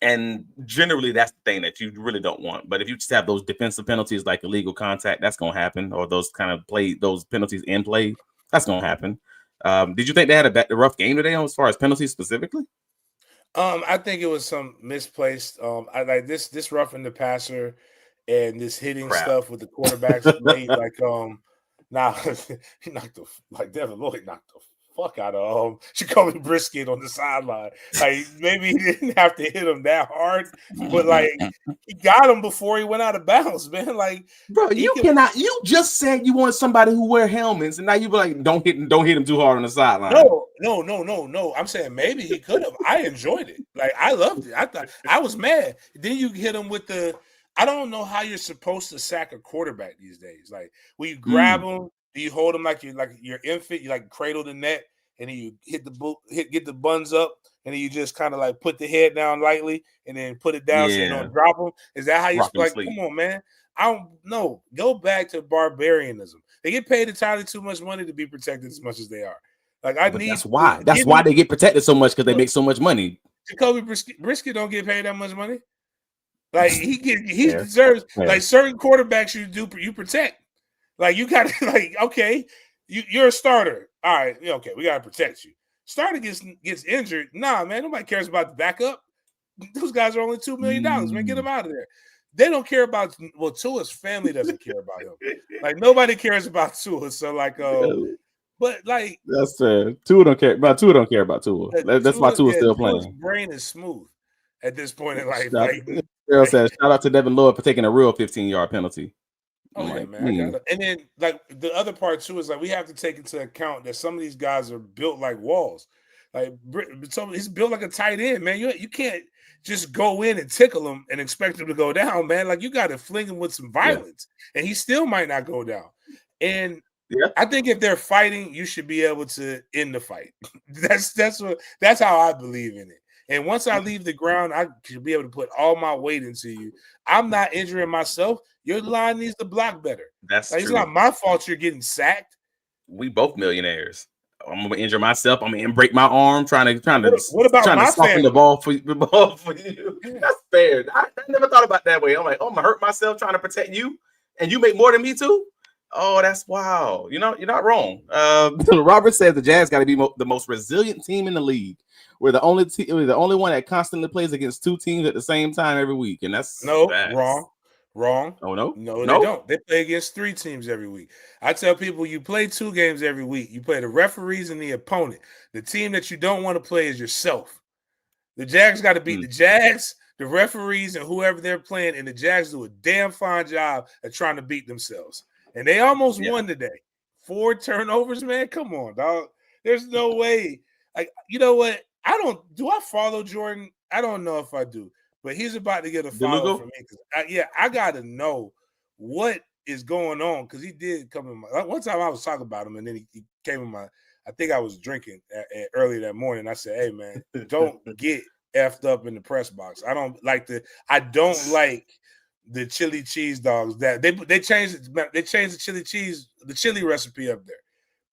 And generally, that's the thing that you really don't want. But if you just have those defensive penalties like illegal contact, that's going to happen. Or those kind of those penalties in play, that's going to happen. Did you think they had a rough game today as far as penalties specifically? I think it was some misplaced. I like this roughing the passer and this hitting stuff with the quarterbacks late. Like he knocked the Devin Lloyd knocked the fuck out of Jacoby Brisket on the sideline. Like maybe he didn't have to hit him that hard, but like he got him before he went out of bounds, man. Like, bro, you cannot. You just said you want somebody who wear helmets, and now you be like, don't hit him too hard on the sideline. No. I'm saying maybe he could have. I enjoyed it. Like I loved it. I thought I was mad. Then you hit him with the. I don't know how you're supposed to sack a quarterback these days. Like when you grab him, do you hold him like you're infant? You like cradle the neck, and then you hit get the buns up, and then you just kind of like put the head down lightly, and then put it down so you don't drop him. Is that how you like? Come on, man. I don't know. Go back to barbarianism. They get paid entirely too much money to be protected as much as they are. Like that's why they get protected so much, because they make so much money. Jacoby Brisket don't get paid that much money. Like he deserves like certain quarterbacks you protect. Like you got to like, okay, you're a starter. All right, okay, we gotta protect you. Starter gets injured. Nah, man, nobody cares about the backup. Those guys are only $2 million, man. Get them out of there. They don't care about Tua's family doesn't care about him. Like nobody cares about Tua. So like but like that's fair. Tua don't care about Tua. That's why Tua's still playing. Tua's brain is smooth at this point in life. Girl says, shout out to Devin Lloyd for taking a real 15-yard penalty. Oh yeah, man. I got it. And then like the other part too is like we have to take into account that some of these guys are built like walls. Like he's built like a tight end, man. You can't just go in and tickle him and expect him to go down, man. Like you got to fling him with some violence, and he still might not go down. And I think if they're fighting, you should be able to end the fight. That's how I believe in it. And once I leave the ground, I should be able to put all my weight into you. I'm not injuring myself. Your line needs to block better. That's true. It's not my fault you're getting sacked. We both millionaires. I'm gonna injure myself. I'm gonna break my arm trying to soften the ball for you. That's fair. I never thought about it that way. I'm like, I'm gonna hurt myself trying to protect you, and you make more than me too. Oh, that's wow. You're not wrong. Robert says the Jags got to be the most resilient team in the league. We're the only one that constantly plays against two teams at the same time every week, and that's wrong. Oh no, they don't. They play against 3 teams every week. I tell people you play 2 games every week. You play the referees and the opponent. The team that you don't want to play is yourself. The Jags got to beat the Jags, the referees, and whoever they're playing, and the Jags do a damn fine job at trying to beat themselves. And they almost won today. 4 turnovers, man. Come on, dog. There's no way. Like, you know what? Do I follow Jordan? I don't know if I do, but he's about to get a follow from me. I got to know what is going on, because he did come in one time I was talking about him, and then he came in I think I was drinking early that morning. I said, hey, man, don't get effed up in the press box. I don't like the chili cheese dogs that they changed the chili recipe up there.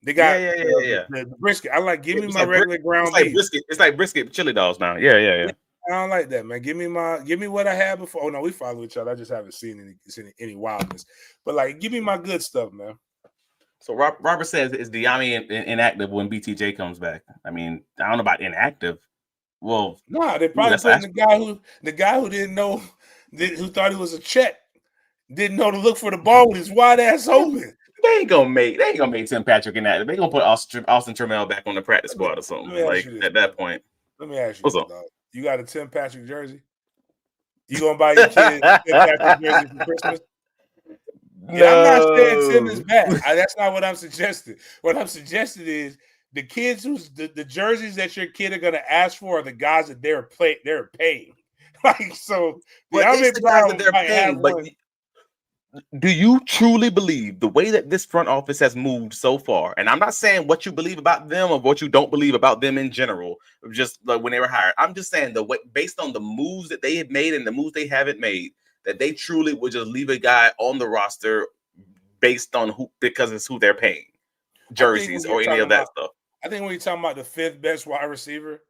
They got the brisket. I like give me my regular ground beef. It's like brisket chili dogs now. Yeah. I don't like that, man. Give me what I had before. Oh no, we follow each other. I just haven't seen any wildness. But like, give me my good stuff, man. So Robert says, is Diami inactive when BTJ comes back? I mean, I don't know about inactive. Well, no, they probably putting the guy who didn't know, who thought he was a check, didn't know to look for the ball with his wide ass open. They ain't gonna make Tim Patrick inactive. They gonna put Austin Trammell back on the practice squad or something. Like at that point. Let me ask you, dog. You got a Tim Patrick jersey? You gonna buy your kid a Tim Patrick jersey for Christmas? No. Yeah, I'm not saying Tim is bad. That's not what I'm suggesting. What I'm suggesting is the kids the jerseys that your kid are gonna ask for are the guys that they're paying. Like, so But it's De'Ami the guys that Brown they're might have paying. But one. do you truly believe the way that this front office has moved so far? And I'm not saying what you believe about them or what you don't believe about them in general, just like when they were hired. I'm just saying the way, based on the moves that they have made and the moves they haven't made, that they truly would just leave a guy on the roster based on who, because it's who they're paying, I think when jerseys you're or any talking of that about, stuff. I think when you're talking about the fifth best wide receiver,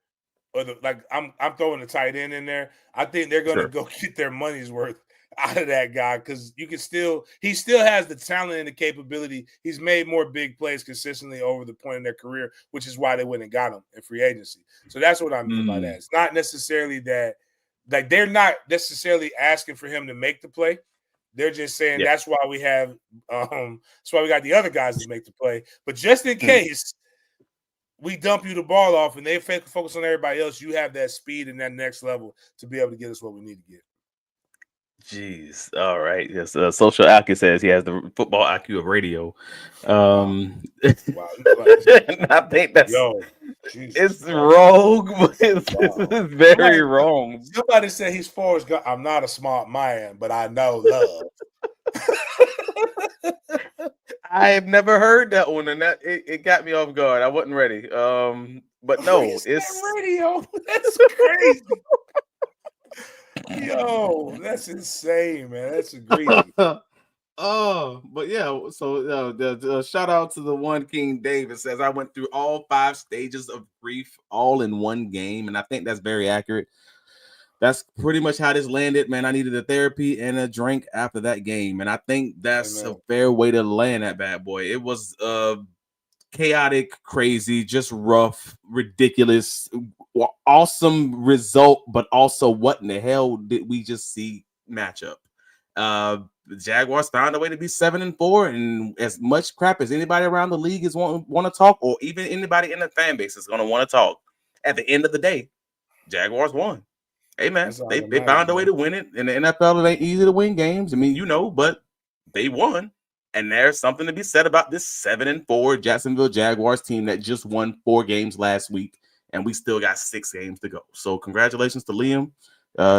or I'm throwing the tight end in there. I think they're going to Sure. go get their money's worth out of that guy because he still has the talent and the capability. He's made more big plays consistently over the point in their career, which is why they went and got him in free agency. So that's what I mean by that. It's not necessarily that, like, they're not necessarily asking for him to make the play. They're just saying that's why we have that's why we got the other guys to make the play. But just in case we dump you the ball off and they focus on everybody else, you have that speed and that next level to be able to get us what we need to get. Jeez. All right. Yes. Social IQ says he has the football IQ of radio. Wow. And I think that's it's wrong, but it's very wrong. Somebody said he's Forrest Gump. I'm not a smart man, but I know love. I have never heard that one, and that it got me off guard. I wasn't ready. But no, it's radio. That's crazy. Yo, that's insane, man. That's egregious. But yeah. So the shout out to the one King David says I went through all 5 stages of grief all in one game, and I think that's very accurate. That's pretty much how this landed, man. I needed a therapy and a drink after that game, and I think that's a fair way to land that bad boy. It was chaotic, crazy, just rough, ridiculous, awesome result, but also what in the hell did we just see matchup? The Jaguars found a way to be 7-4, and as much crap as anybody around the league is want to talk, or even anybody in the fan base is going to want to talk. At the end of the day, Jaguars won. Hey man, they found a way to win it. In the NFL, it ain't easy to win games. I mean, but they won. And there's something to be said about this 7-4 Jacksonville Jaguars team that just won 4 games last week, and we still got 6 games to go. So congratulations to Liam,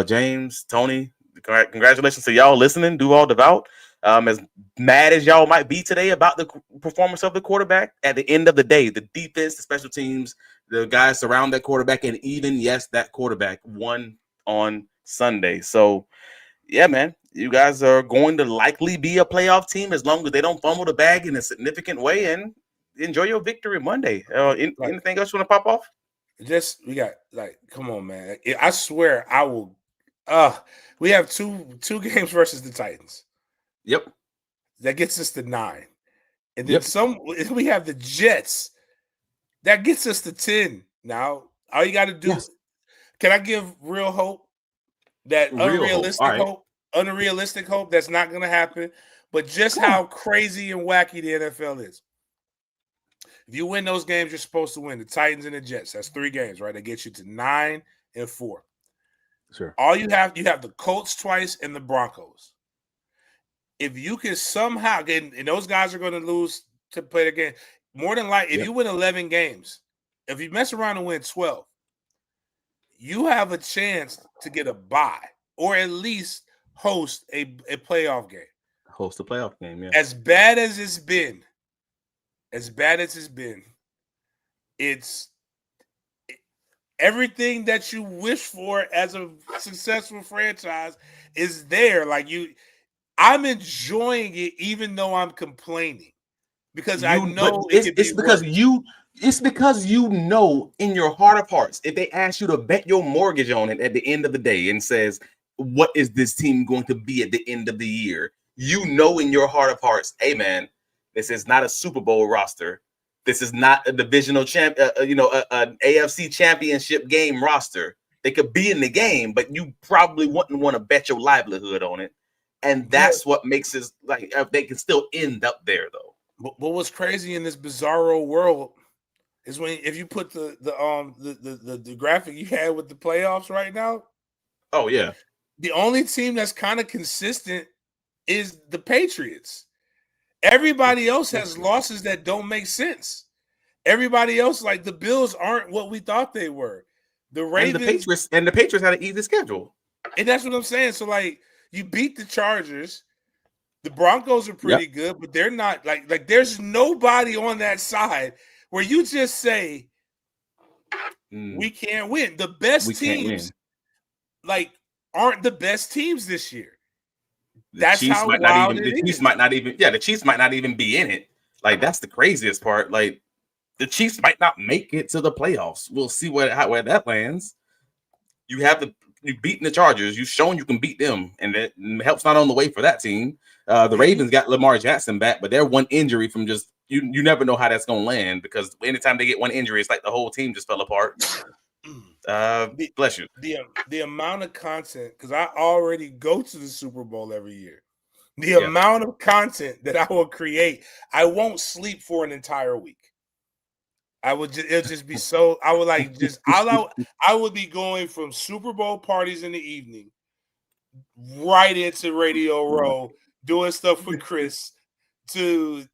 James, Tony. Congratulations to y'all listening. Duval Devout. As mad as y'all might be today about the performance of the quarterback, at the end of the day, the defense, the special teams, the guys surround that quarterback, and even that quarterback won on Sunday. So yeah, man, you guys are going to likely be a playoff team as long as they don't fumble the bag in a significant way, and enjoy your victory Monday. Anything else you want to pop off? We got, come on, man. I swear I will. We have two games versus the Titans. Yep. That gets us to 9. And then we have the Jets. That gets us to 10. Now, all you got to do, can I give real hope? That unrealistic hope that's not going to happen, but just how crazy and wacky the NFL is. If you win those games, you're supposed to win. The Titans and the Jets. That's 3 games, right? That gets you to 9-4. Sure. All you have the Colts twice and the Broncos. If you can somehow get, and those guys are going to lose to play the game, more than likely, if you win 11 games, if you mess around and win 12, you have a chance to get a bye or at least host a playoff game. Host a playoff game, yeah. As bad as it's been, it's everything that you wish for as a successful franchise is there. I'm enjoying it even though I'm complaining because I know it's because you know in your heart of hearts, if they ask you to bet your mortgage on it at the end of the day and says, what is this team going to be at the end of the year? You know in your heart of hearts, hey man, this is not a Super Bowl roster. This is not a divisional an AFC championship game roster. They could be in the game, but you probably wouldn't want to bet your livelihood on it. And that's what makes it they can still end up there though. But what's crazy in this bizarro world is if you put the graphic you had with the playoffs right now. Oh yeah. The only team that's kind of consistent is the Patriots. Everybody else has losses that don't make sense. Everybody else, like the Bills, aren't what we thought they were. The Ravens and the Patriots had an easy schedule. And that's what I'm saying. So, like, you beat the Chargers. The Broncos are pretty good, but they're not like there's nobody on that side where you just say we can't win. The best teams like aren't the best teams this year. That's how wild it is. The Chiefs might not even be in it. Like, that's the craziest part. Like, the Chiefs might not make it to the playoffs. We'll see where that lands. You've beaten the Chargers. You've shown you can beat them, and that helps not on the way for that team. The Ravens got Lamar Jackson back, but they're one injury from just you never know how that's going to land, because anytime they get one injury, it's like the whole team just fell apart. Bless you. The amount of content, because I already go to the Super Bowl every year. The amount of content that I will create, I won't sleep for an entire week. It'll just be so. I would like just I would be going from Super Bowl parties in the evening right into Radio Row, doing stuff with Chris. To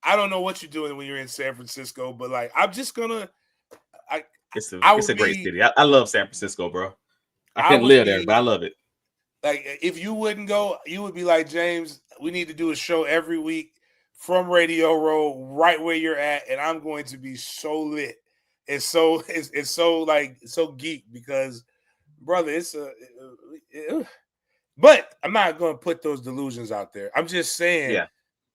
I don't know what you're doing when you're in San Francisco, but like I'm just gonna. It's a great city. I love San Francisco, bro. I can't live there, but I love it. Like, if you wouldn't go, you would be like, James, we need to do a show every week from Radio Row, right where you're at, and I'm going to be so lit. It's so geek because, brother, but I'm not going to put those delusions out there. I'm just saying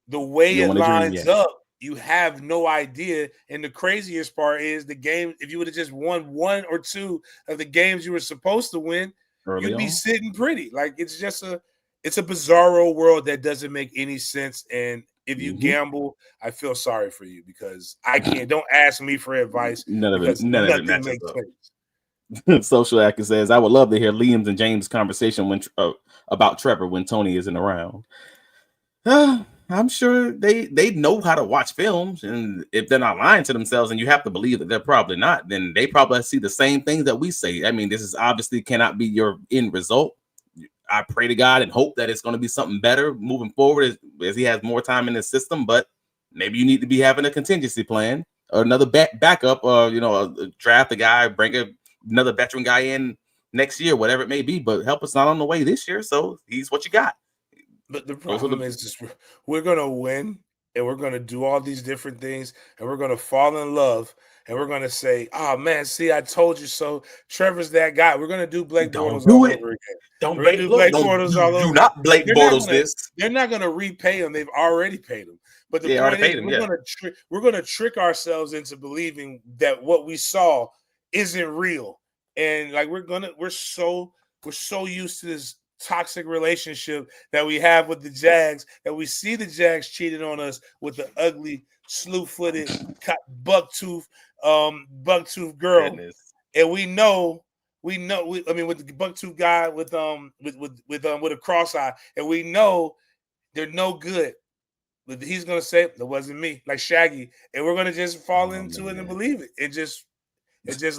the way it lines up, you have no idea. And the craziest part is the game, if you would have just won one or two of the games you were supposed to win, you'd be sitting pretty. Like, it's a bizarro world that doesn't make any sense. And if you gamble, I feel sorry for you, because I can't. Don't ask me for advice. None of it makes sense. Social Actor says, I would love to hear Liam's and James' conversation about Trevor when Tony isn't around. I'm sure they know how to watch films, and if they're not lying to themselves, and you have to believe that they're probably not, then they probably see the same things that we say. I mean, this is obviously cannot be your end result. I pray to God and hope that it's going to be something better moving forward as he has more time in the system, but maybe you need to be having a contingency plan or another backup, or draft a guy, bring another veteran guy in next year, whatever it may be, but help us not on the way this year. So he's what you got. But the problem is just we're going to win, and we're going to do all these different things, and we're going to fall in love, and we're going to say, oh, man, see, I told you so. Trevor's that guy. We're going to do Blake Bortles all over again. Don't Blake Bortles all over. Do not Blake Bortles this. They're not going to repay him. They've already paid him. But the point is, we're going to trick ourselves into believing that what we saw isn't real. And like we're so used to this toxic relationship that we have with the Jags, that we see the Jags cheating on us with the ugly, slew-footed, bucktooth girl. Goodness. And we know, with the bucktooth guy with a cross eye, and we know they're no good. But he's gonna say that wasn't me, like Shaggy, and we're gonna just fall into it and believe it. It just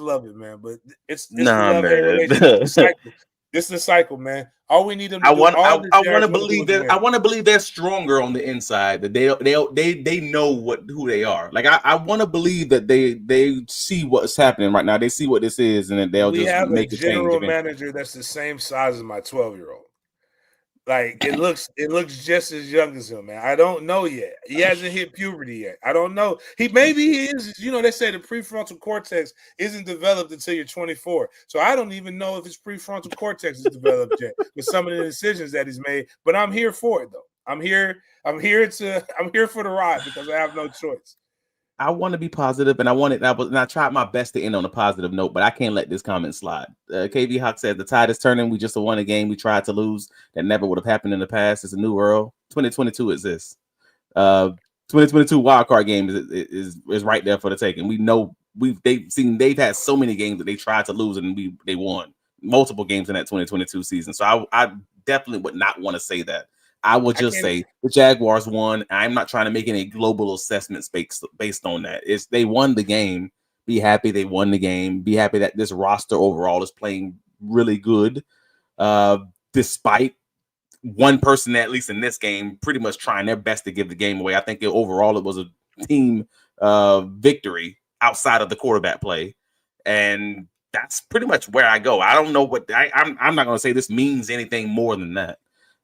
love it, man. But it's the love and relationship cycle. This is a cycle, man. All we need them to do. I want to believe they're stronger on the inside. That they know who they are. Like I want to believe that they see what's happening right now. They see what this is, and then they'll just make a change. We have a general manager that's the same size as my 12-year-old. Like it looks just as young as him, man. I don't know yet. He hasn't hit puberty yet. I don't know. Maybe he is. They say the prefrontal cortex isn't developed until you're 24. So I don't even know if his prefrontal cortex is developed yet with some of the decisions that he's made. But I'm here for it, though. I'm here for the ride because I have no choice. I want to be positive, and I tried my best to end on a positive note, but I can't let this comment slide. KV Hawk said the tide is turning. We just won a game we tried to lose that never would have happened in the past. It's a new world. 2022 exists. 2022 wild card game is right there for the taking. We know they've had so many games that they tried to lose and they won multiple games in that 2022 season. So I definitely would not want to say that. I will just say the Jaguars won. I'm not trying to make any global assessments based on that. They won the game. Be happy they won the game. Be happy that this roster overall is playing really good, despite one person, at least in this game, pretty much trying their best to give the game away. I think overall it was a team victory outside of the quarterback play. And that's pretty much where I go. I don't know what I'm not going to say this means anything more than that.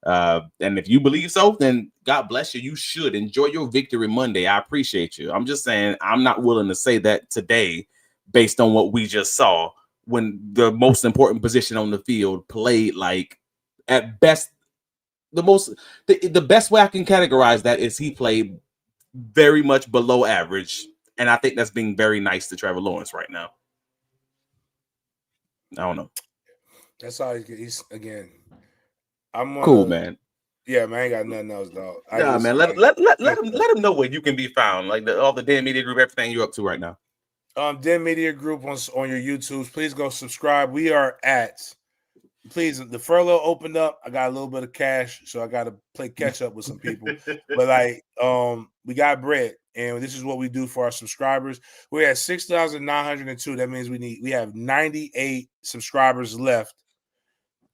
And if you believe so, then God bless you. You should enjoy your victory Monday. I appreciate you. I'm just saying I'm not willing to say that today based on what we just saw when the most important position on the field played like at best the best way I can categorize that is he played very much below average. And I think that's being very nice to Trevor Lawrence right now. I don't know. That's all he's again. I'm cool, man. Yeah, man, I ain't got nothing else, dog. Man, let him know where you can be found. Like all the Den Media Group, everything you're up to right now. Den Media Group on your YouTubes. Please go subscribe. We are at. Please, the furlough opened up. I got a little bit of cash, so I got to play catch up with some people. But like, we got bread, and this is what we do for our subscribers. We're at 6,902. That means we have 98 subscribers left.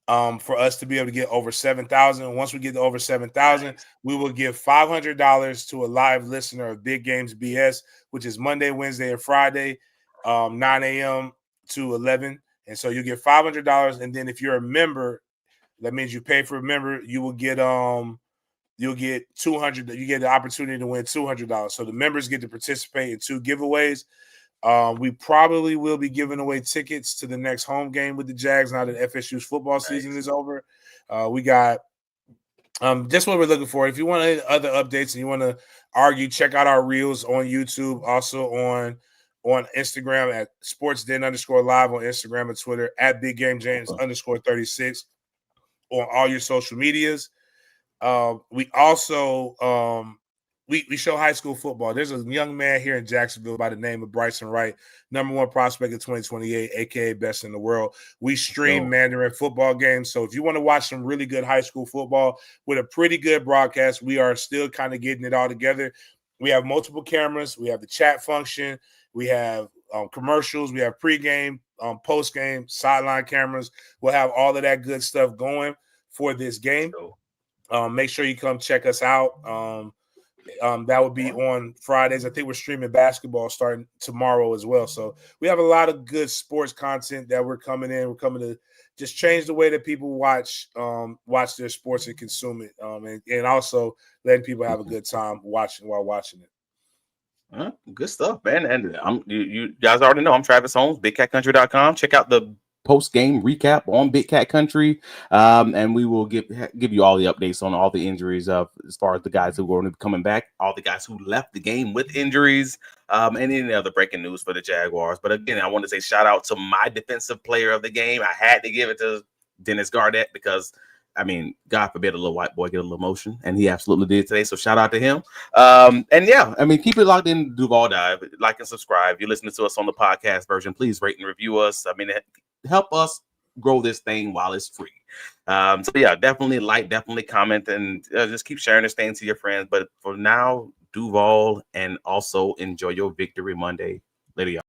For us to be able to get over 7,000. Once we get to over 7,000, we will give $500 to a live listener of Big Games BS, which is Monday, Wednesday, and Friday, 9 a.m. to 11. And so you get $500. And then if you're a member, that means you pay for a member, you will get you'll get $200. You get the opportunity to win $200. So the members get to participate in 2 giveaways. We probably will be giving away tickets to the next home game with the Jags now that FSU's football season is over. We got just what we're looking for. If you want any other updates and you want to argue, check out our reels on YouTube, also on Instagram at sportsden_live on Instagram and Twitter, at BigGameJames_36 on all your social medias. We also we show high school football. There's a young man here in Jacksonville by the name of Bryson Wright, #1 prospect of 2028, aka best in the world. We stream Mandarin football games. So if you want to watch some really good high school football with a pretty good broadcast, we are still kind of getting it all together. We have multiple cameras. We have the chat function. We have commercials. We have pregame, postgame, sideline cameras. We'll have all of that good stuff going for this game. Make sure you come check us out. That would be on Fridays. I think we're streaming basketball starting tomorrow as well. So we have a lot of good sports content that we're coming in. We're coming to just change the way that people watch their sports and consume it. And also letting people have a good time while watching it. Good stuff, man. And you guys already know I'm Travis Holmes, BigCatCountry.com. Check out the post-game recap on Big Cat Country, and we will give you all the updates on all the injuries as far as the guys who are going to be coming back, all the guys who left the game with injuries, and any other breaking news for the Jaguars. But again, I want to say shout out to my defensive player of the game. I had to give it to Dennis Gardeck because, I mean, God forbid a little white boy get a little emotion, and he absolutely did today. So shout out to him. And yeah, I mean, keep it locked in Duval Dive. Like and subscribe. If you're listening to us on the podcast version, please rate and review us. I mean, help us grow this thing while it's free. So yeah, definitely like, definitely comment, and just keep sharing this thing to your friends. But for now, Duval, and also enjoy your victory Monday. Later, y'all.